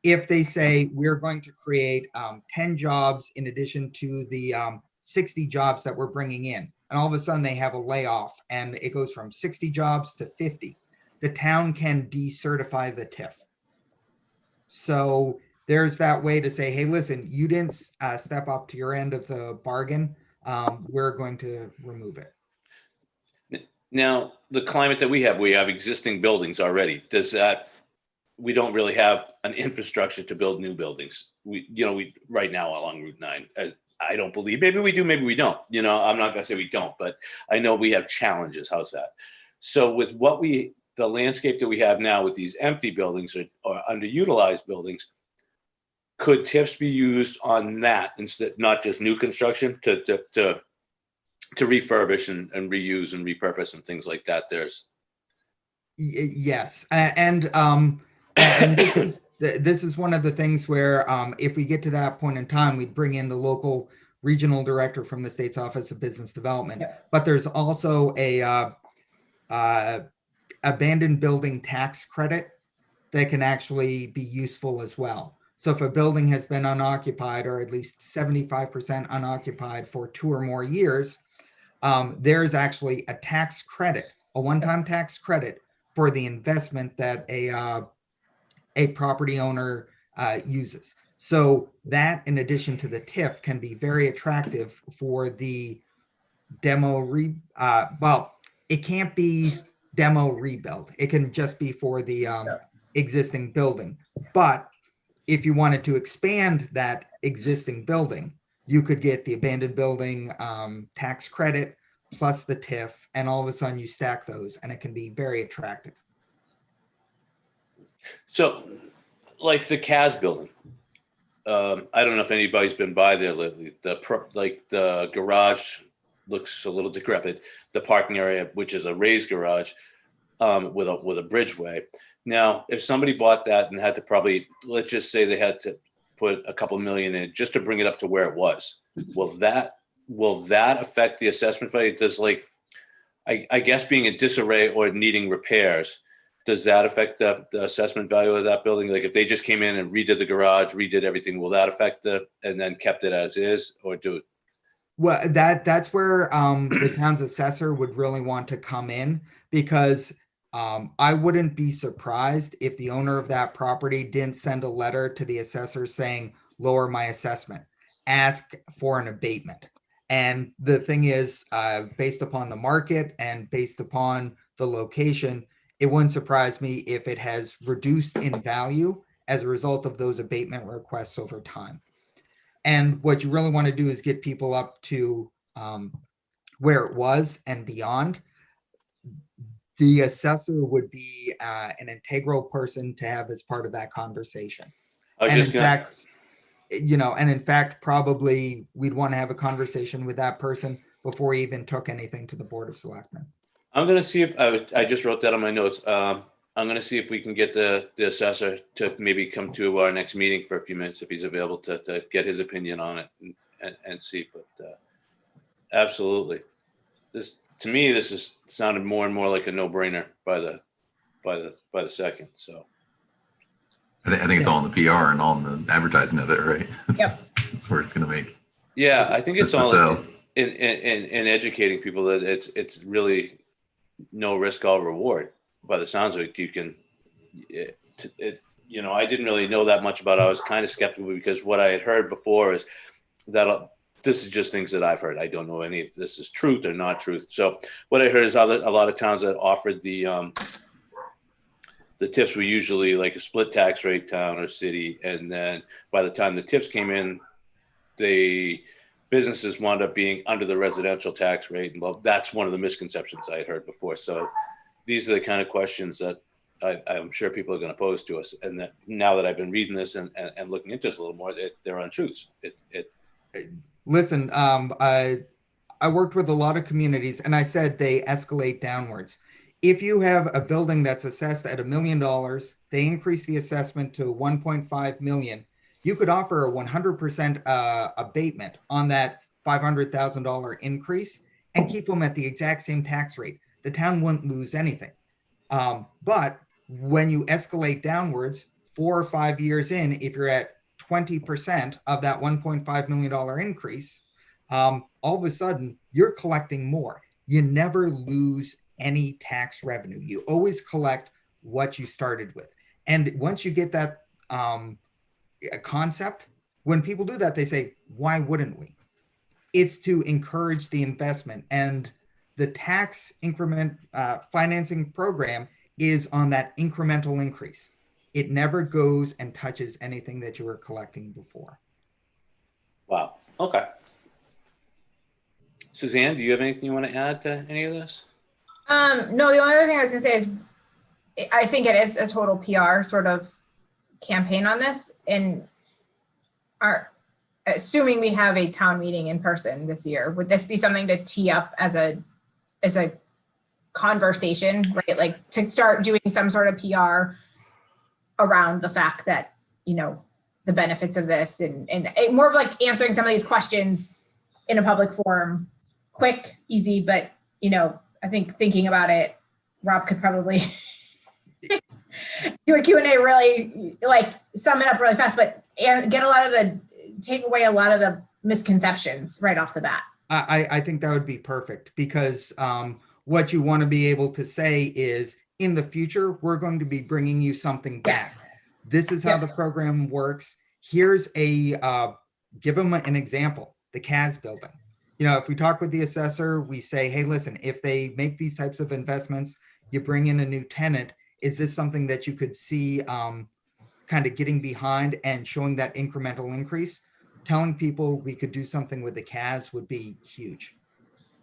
If they say we're going to create 10 jobs in addition to the 60 jobs that we're bringing in, and all of a sudden they have a layoff and it goes from 60 jobs to 50, the town can decertify the TIF. So there's that way to say, hey, listen, you didn't step up to your end of the bargain. We're going to remove it. Now, the climate that we have existing buildings already. We don't really have an infrastructure to build new buildings. We right now along Route 9. I don't believe, maybe we do, maybe we don't. I'm not gonna say we don't, but I know we have challenges. How's that? So with the landscape that we have now with these empty buildings or underutilized buildings, could TIFs be used on that instead, not just new construction, to refurbish and reuse and repurpose and things like that? Yes, and this is one of the things where if we get to that point in time, we'd bring in the local regional director from the state's Office of Business Development. Yeah. But there's also a abandoned building tax credit that can actually be useful as well. So if a building has been unoccupied, or at least 75% unoccupied for 2 or more years, there's actually a tax credit, a one-time tax credit for the investment that a property owner uses. So that, in addition to the TIF, can be very attractive for the demo well, it can't be demo rebuild. It can just be for the existing building. But if you wanted to expand that existing building, you could get the abandoned building tax credit plus the TIF, and all of a sudden you stack those and it can be very attractive. So like the CAS building, I don't know if anybody's been by there lately. The garage looks a little decrepit. The parking area, which is a raised garage with a bridgeway. Now, if somebody bought that and had to probably, let's just say they had to put a couple million in just to bring it up to where it was, will that affect the assessment value? Does I guess being in disarray or needing repairs, does that affect the assessment value of that building? Like if they just came in and redid the garage, redid everything, will that affect and then kept it as is, or Well, that's where the town's assessor would really want to come in, because I wouldn't be surprised if the owner of that property didn't send a letter to the assessor saying, lower my assessment, ask for an abatement. And the thing is, based upon the market and based upon the location, it wouldn't surprise me if it has reduced in value as a result of those abatement requests over time. And what you really want to do is get people up to where it was and beyond. The assessor would be an integral person to have as part of that conversation. I was And just in gonna, fact, probably we'd want to have a conversation with that person before we even took anything to the Board of Selectmen. I'm gonna see if, I just wrote that on my notes. I'm gonna see if we can get the assessor to maybe come to our next meeting for a few minutes, if he's available to get his opinion on it and see, but absolutely. This, to me, this is sounded more and more like a no-brainer by the second, so. I think it's all in the PR and all in the advertising of it, right? Yep. That's where it's going to make. Yeah, I think it's That's the all sell. in educating people that it's really no risk, all reward. By the sounds of it, you can, I didn't really know that much about it. I was kind of skeptical because what I had heard before is that this is just things that I've heard. I don't know any if this is truth or not truth. So what I heard is a lot of towns that offered the TIFs were usually like a split tax rate town or city. And then by the time the TIFs came in, the businesses wound up being under the residential tax rate. And well, that's one of the misconceptions I had heard before. So these are the kind of questions that I'm sure people are going to pose to us. And that now that I've been reading this and looking into this a little more, they're untruths. Listen, I worked with a lot of communities, and I said they escalate downwards. If you have a building that's assessed at $1 million, they increase the assessment to 1.5 million. You could offer a 100% abatement on that $500,000 increase and keep them at the exact same tax rate. The town wouldn't lose anything. But when you escalate downwards, 4 or 5 years in, if you're at 20% of that $1.5 million increase, all of a sudden you're collecting more. You never lose any tax revenue. You always collect what you started with. And once you get that concept, when people do that, they say, why wouldn't we? It's to encourage the investment. And the tax increment financing program is on that incremental increase. It never goes and touches anything that you were collecting before. Wow. Okay. Suzanne, do you have anything you want to add to any of this? No, the only other thing I was gonna say is I think it is a total PR sort of campaign on this, and assuming we have a town meeting in person this year, would this be something to tee up as a conversation, right? Like to start doing some sort of PR around the fact that, the benefits of this and more of like answering some of these questions in a public forum, quick, easy, but, I think thinking about it, Rob could probably do a Q&A really, like sum it up really fast, but take away a lot of the misconceptions right off the bat. I think that would be perfect, because what you want to be able to say is, in the future, we're going to be bringing you something back. Yes. This is how the program works. Here's give them an example, the CAS building. If we talk with the assessor, we say, hey, listen, if they make these types of investments, you bring in a new tenant, is this something that you could see kind of getting behind and showing that incremental increase? Telling people we could do something with the CAS would be huge.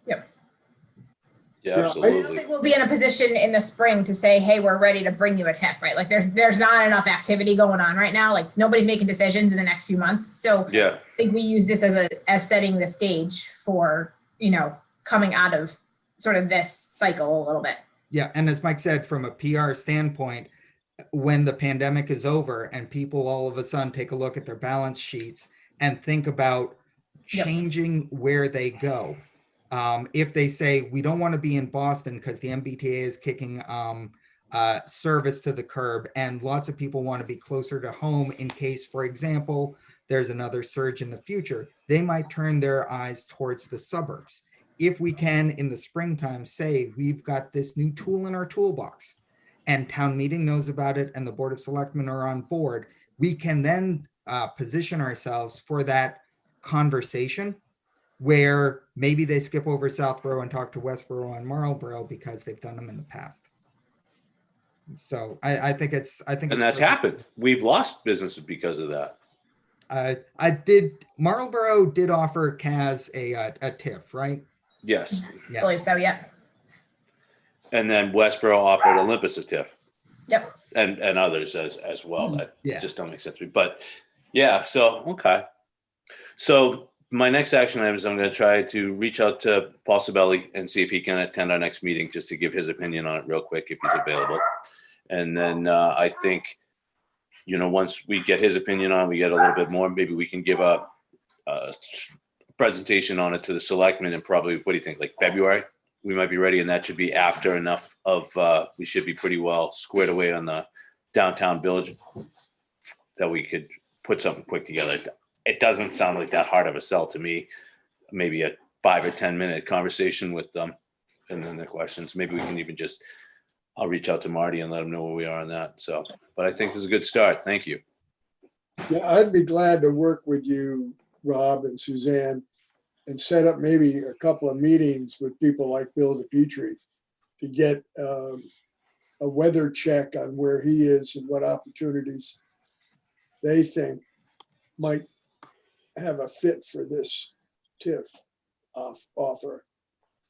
Yep. Yeah, Yeah, absolutely. I don't think we'll be in a position in the spring to say, hey, we're ready to bring you a TIF, right? Like there's not enough activity going on right now. Like nobody's making decisions in the next few months. So Yeah. I think we use this as setting the stage for, coming out of sort of this cycle a little bit. Yeah. And as Mike said, from a PR standpoint, when the pandemic is over and people all of a sudden take a look at their balance sheets and think about changing where they go. If they say, we don't want to be in Boston because the MBTA is kicking service to the curb, and lots of people want to be closer to home in case, for example, there's another surge in the future, they might turn their eyes towards the suburbs. If we can, in the springtime, say, we've got this new tool in our toolbox, and town meeting knows about it, and the Board of Selectmen are on board, we can then position ourselves for that conversation where maybe they skip over Southborough and talk to Westborough and Marlborough because they've done them in the past. So I think And that's happened. We've lost businesses because of that. Marlborough did offer Kaz a TIF, right? Yes. I believe so, yeah. And then Westboro offered Olympus a TIF. Yep. And others as well. That Yeah. just don't make sense to me. But yeah, so okay. So my next action item is I'm going to try to reach out to Paul Sabelli and see if he can attend our next meeting, just to give his opinion on it real quick if he's available. And then I think, once we get his opinion on, we get a little bit more, maybe we can give a presentation on it to the selectmen, and probably, what do you think, like February? We might be ready, and that should be after enough of, we should be pretty well squared away on the downtown village that we could put something quick together. It doesn't sound like that hard of a sell to me. Maybe a 5 or 10 minute conversation with them, and then the questions. Maybe we can even I'll reach out to Marty and let him know where we are on that. So, but I think this is a good start. Thank you. Yeah, I'd be glad to work with you, Rob and Suzanne, and set up maybe a couple of meetings with people like Bill DiPietri to get a weather check on where he is and what opportunities they think might have a fit for this TIF offer.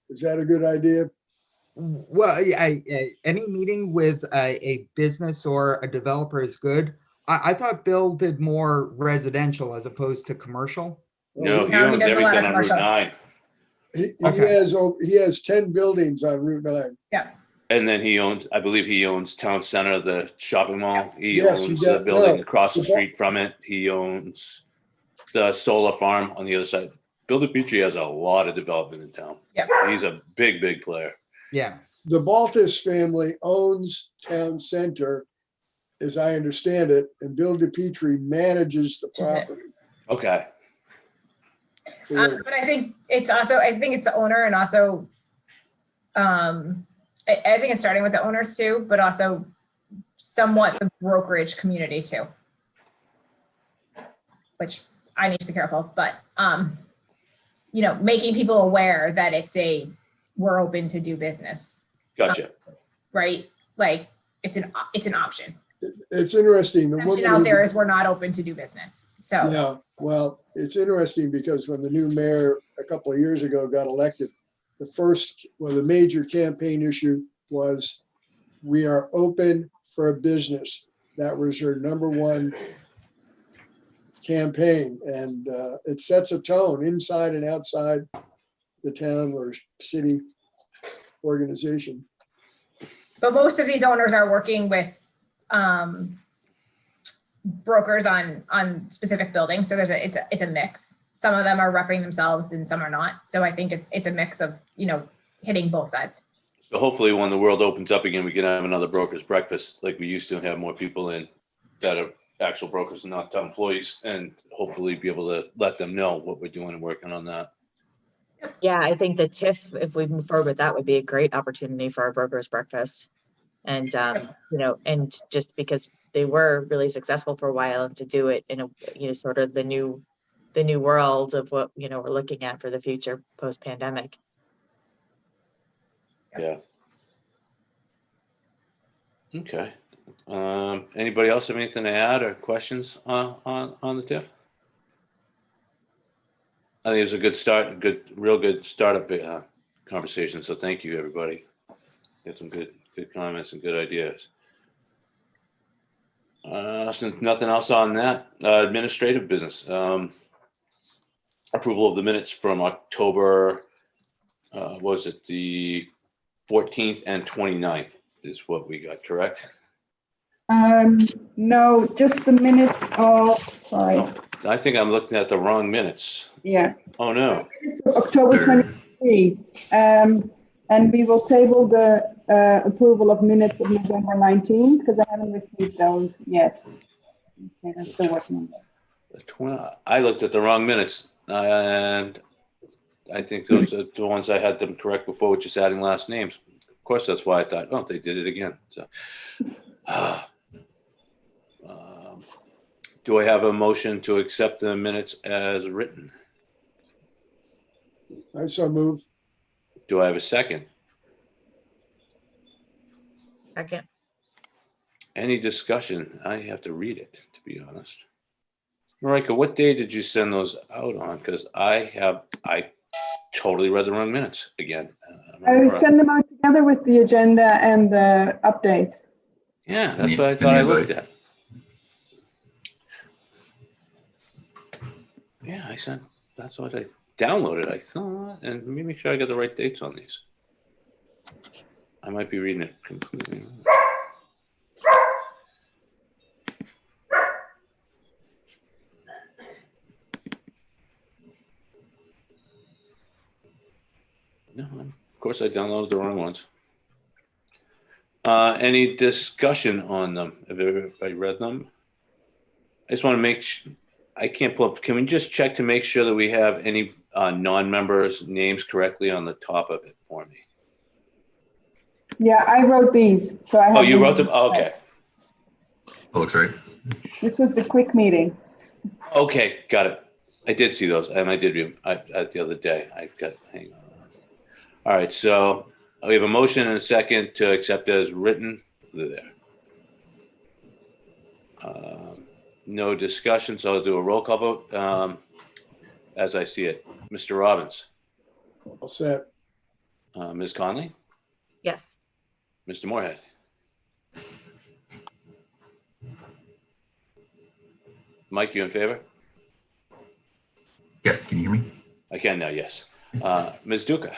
Is that a good idea? Well, any meeting with a business or a developer is good. I thought Bill did more residential as opposed to commercial. No, he No, he owns does a lot everything of on Route commercial. 9. He has 10 buildings on Route 9. Yeah. And then I believe he owns Town Center, the shopping mall. He Yes, he owns does. the building No, across the he does. street from it. He owns the solar farm on the other side. Bill DiPietri has a lot of development in town. Yeah. He's a big, big player. Yeah. The Baltus family owns Town Center, as I understand it, and Bill DiPietri manages the Which is it. property. Okay. But I think it's the owner, and also, I think it's starting with the owners too, but also somewhat the brokerage community too, which I need to be careful of, but, making people aware that we're open to do business, Gotcha. right? Like it's an option. It's interesting. The The option woman out who- there is we're not open to do business. So Yeah, well, it's interesting because when the new mayor a couple of years ago got elected, the major campaign issue was, we are open for business. That was her number one campaign, and it sets a tone inside and outside the town or city organization. but most of these owners are working with brokers on specific buildings. So it's a mix. Some of them are repping themselves and some are not. So I think it's a mix of, hitting both sides. So hopefully when the world opens up again, we can have another broker's breakfast like we used to, and have more people in that are actual brokers and not town employees, and hopefully be able to let them know what we're doing and working on that. Yeah, I think the TIF, if we move forward with that, would be a great opportunity for our brokers breakfast. And, and just because they were really successful for a while, and to do it in a, sort of the new world of what, we're looking at for the future post-pandemic. Yeah. Okay. Anybody else have anything to add or questions on the TIF? I think it was a good start, real good startup conversation. So thank you, everybody. Had some good comments and good ideas. Since nothing else on that, administrative business. Approval of the minutes from October, was it the 14th and 29th is what we got, correct? No, just the minutes of, sorry, Oh, I think I'm looking at the wrong minutes. yeah, Oh, no. it's October 23. And we will table the approval of minutes of November 19th because I haven't received those yet. Okay, I'm still working on that. I looked at the wrong minutes, and I think those are the ones I had them correct before, which is adding last names. Of course, that's why I thought, oh, they did it again. So, do I have a motion to accept the minutes as written? I so move. Do I have a second? Second. Any discussion? I have to read it, to be honest. Marika, what day did you send those out on? Because I totally read the wrong minutes again. I send them out together with the agenda and the update. Yeah, that's what I thought I looked at. Yeah, that's what I downloaded, I thought, and let me make sure I got the right dates on these. I might be reading it completely. No, of course I downloaded the wrong ones. Any discussion on them? Have everybody read them? I just want to make sure, I can't pull up. Can we just check to make sure that we have any non-members' names correctly on the top of it for me? Yeah, I wrote these. So I have. Oh, you wrote them? Oh, okay. Oh, looks right. This was the quick meeting. Okay, got it. I did see those, and I did read them the other day. Hang on. All right, so we have a motion and a second to accept as written. There. No discussion, so I'll do a roll call vote as I see it. Mr. Robbins. All set. Ms. Conley. Yes. Mr. Moorhead. Mike, you in favor? Yes, can you hear me? I can now, yes. Ms. Duca.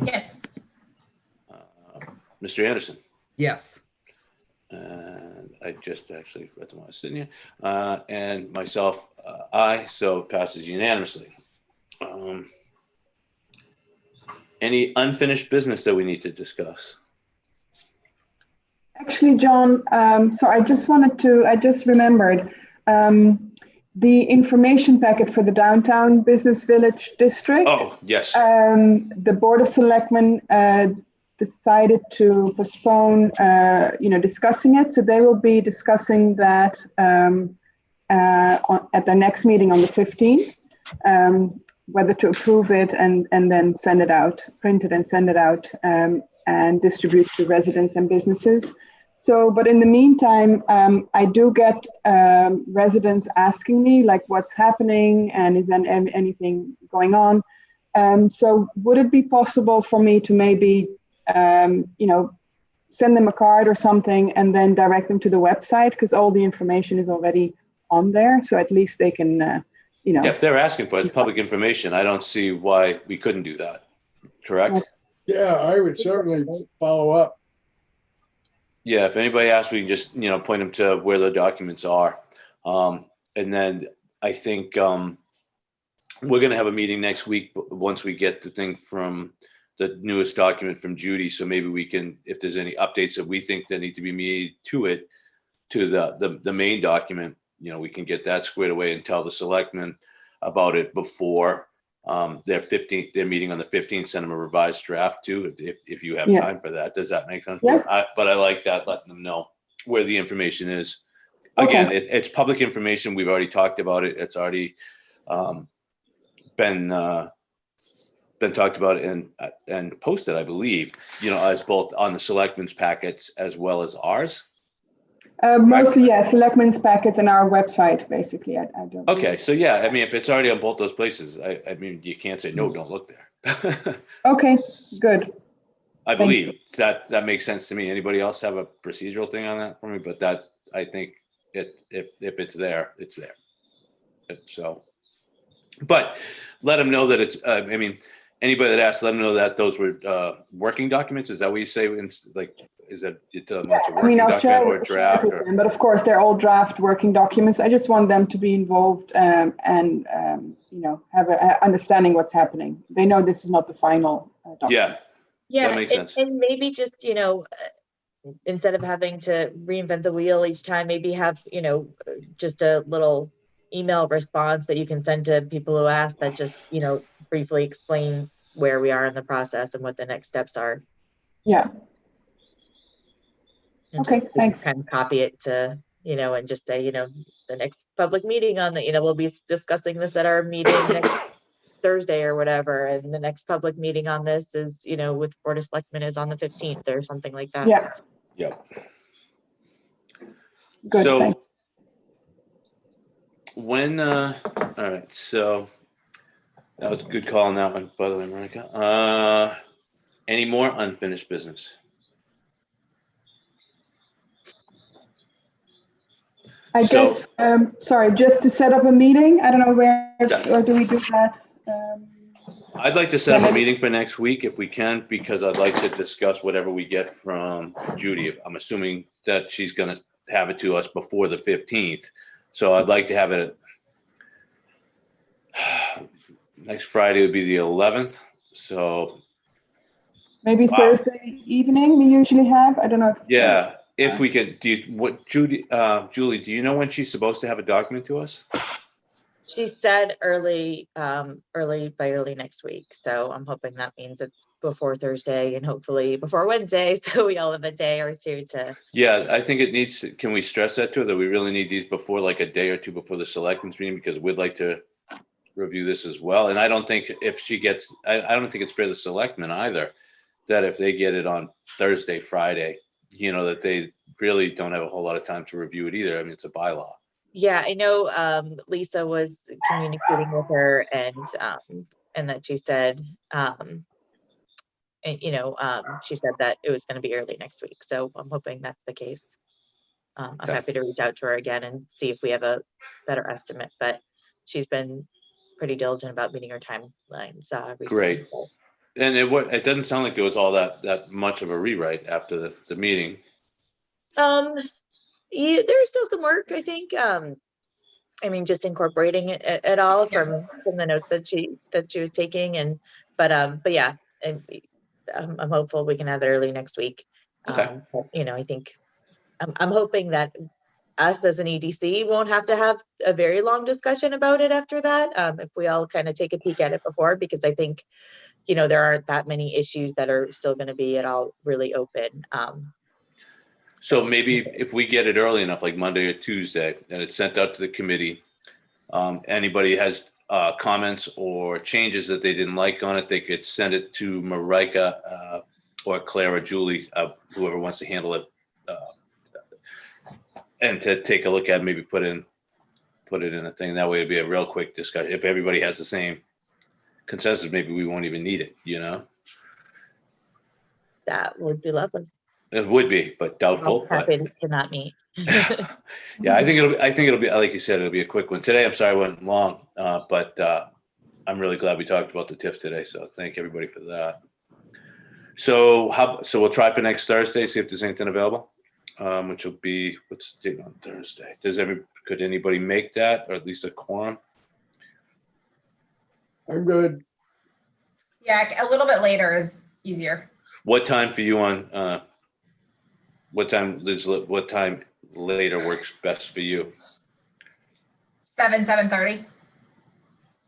Yes. Mr. Anderson. Yes. And I just actually read them while I was sitting here. And myself, aye, so it passes unanimously. Any unfinished business that we need to discuss? Actually, John, so I just remembered the information packet for the downtown business village district. Oh, yes. The Board of Selectmen decided to postpone, discussing it. So they will be discussing that at the next meeting on the 15th, whether to approve it and then send it out, print it and send it out and distribute to residents and businesses. So, but in the meantime, I do get residents asking me like what's happening and is there anything going on. So would it be possible for me to maybe send them a card or something and then direct them to the website, because all the information is already on there. So at least they can, Yeah, if they're asking for it, it's public information. I don't see why we couldn't do that. Correct? Yeah, I would certainly follow up. Yeah, if anybody asks, we can just, point them to where the documents are. And then I think we're going to have a meeting next week once we get the thing from the newest document from Judy. So maybe we can, if there's any updates that we think that need to be made to it, to the main document, we can get that squared away and tell the selectmen about it before their meeting on the 15th, send them a revised draft too, if you have time for that. Does that make sense? Yeah. But I like that, letting them know where the information is. Again, Okay. it's public information. We've already talked about it. It's already been talked about and posted, I believe, as both on the selectmen's packets as well as ours. Mostly, yeah, selectmen's packets and our website, basically. I don't. Okay, so yeah, I mean, if it's already on both those places, I mean, you can't say no, don't look there. Okay, good. I believe that makes sense to me. Anybody else have a procedural thing on that for me? But that, I think if it's there, it's there. So, but let them know that it's, I mean, anybody that asks, let them know that those were working documents. Is that what you say? Is that it's a working document or a draft? Them, but of course, they're all draft working documents. I just want them to be involved and have an understanding what's happening. They know this is not the final document. Yeah, that makes sense. And maybe just instead of having to reinvent the wheel each time, maybe have just a little email response that you can send to people who ask that just, briefly explains where we are in the process and what the next steps are. Yeah. And Okay, just thanks. kind of copy it to, and just say, the next public meeting on the, we'll be discussing this at our meeting next Thursday or whatever. And the next public meeting on this is, with Board of Selectmen is on the 15th or something like that. Yeah, Yep. good, So thanks. all right, so that was a good call on that one, by the way, Monica. Any more unfinished business? I So- guess, sorry, just to set up a meeting. I don't know where, or do we do that? I'd like to set up Yeah, a meeting for next week if we can, because I'd like to discuss whatever we get from Judy. I'm assuming that she's gonna have it to us before the 15th. So I'd like to have it next Friday would be the 11th. So Maybe Wow. Thursday evening we usually have. I don't know. yeah, if we could, Julie, do you know when she's supposed to have a document to us? She said early next week. So I'm hoping that means it's before Thursday and hopefully before Wednesday. So we all have a day or two to. Yeah, I think it needs to, can we stress that to her, that we really need these before, like a day or two before the selectmen's meeting, because we'd like to review this as well. And I don't think if she gets, I don't think it's fair to the selectmen either, that if they get it on Thursday, Friday, that they really don't have a whole lot of time to review it either. I mean, it's a bylaw. Yeah, I know Lisa was communicating with her and that she said, she said that it was going to be early next week. So I'm hoping that's the case. I'm Okay. happy to reach out to her again and see if we have a better estimate, but she's been pretty diligent about meeting her timelines. Recently. Great. And it doesn't sound like there was all that much of a rewrite after the meeting. Yeah, there's still some work, I think. Just incorporating it all from the notes that she was taking, but yeah, and I'm hopeful we can have it early next week. Okay. I think I'm hoping that us as an EDC won't have to have a very long discussion about it after that. If we all kind of take a peek at it before, because I think, there aren't that many issues that are still going to be at all really open. So maybe if we get it early enough, like Monday or Tuesday, and it's sent out to the committee, anybody has comments or changes that they didn't like on it, they could send it to Marika or Claire or Julie, whoever wants to handle it, and to take a look at, maybe put it in a thing. That way it'd be a real quick discussion. If everybody has the same consensus, maybe we won't even need it, That would be lovely. It would be, but doubtful. Happy to not meet. Yeah, I think it'll be, like you said, it'll be a quick one. Today, I'm sorry I went long, but I'm really glad we talked about the TIF today. So thank everybody for that. So we'll try for next Thursday, see if there's anything available, which will be, what's the date on Thursday? Could anybody make that, or at least a quorum? I'm good. Yeah, a little bit later is easier. What time for you on, what time later works best for you? 7:30.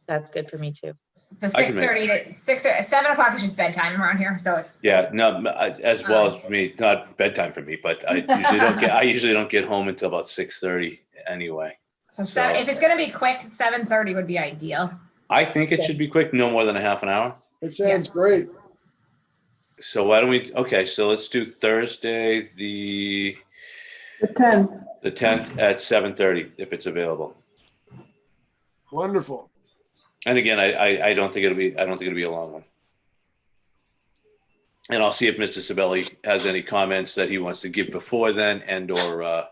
That's good for me too. The I can make 6:30 to 7 o'clock is just bedtime around here, so it's. Yeah, no, as well as for me, not bedtime for me, but I usually don't get home until about 6:30 anyway. So if it's going to be quick, 7:30 would be ideal. I think it should be quick, no more than a half an hour. It sounds great. So why don't we, okay, so let's do Thursday, the 10th. 10th at 7:30, if it's available. Wonderful. And again, I don't think it'll be a long one. And I'll see if Mr. Sabelli has any comments that he wants to give before then, and or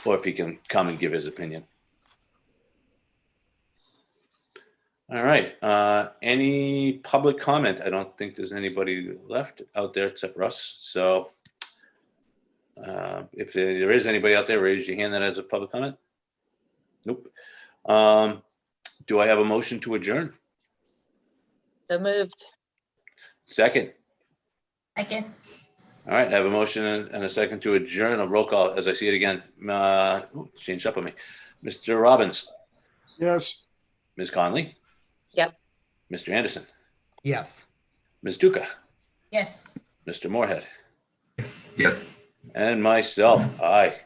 if he can come and give his opinion. All right. Any public comment? I don't think there's anybody left out there except for us. So if there is anybody out there, raise your hand that has a public comment. Nope. Do I have a motion to adjourn? So moved. Second. Second. All right. I have a motion and a second to adjourn. A roll call as I see it again. Changed up on me. Mr. Robbins, Yes, Ms. Conley, Yep. Mr. Anderson, Yes. Ms. Duca, Yes. Mr. Moorhead, Yes, yes. and myself. Aye.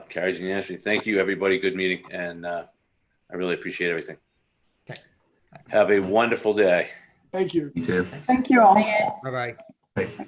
Carries unanimously. Thank you, everybody. Good meeting, and I really appreciate everything. Okay. Have a wonderful day. thank you. You too. Thank you all. Bye, guys. Bye-bye. Bye.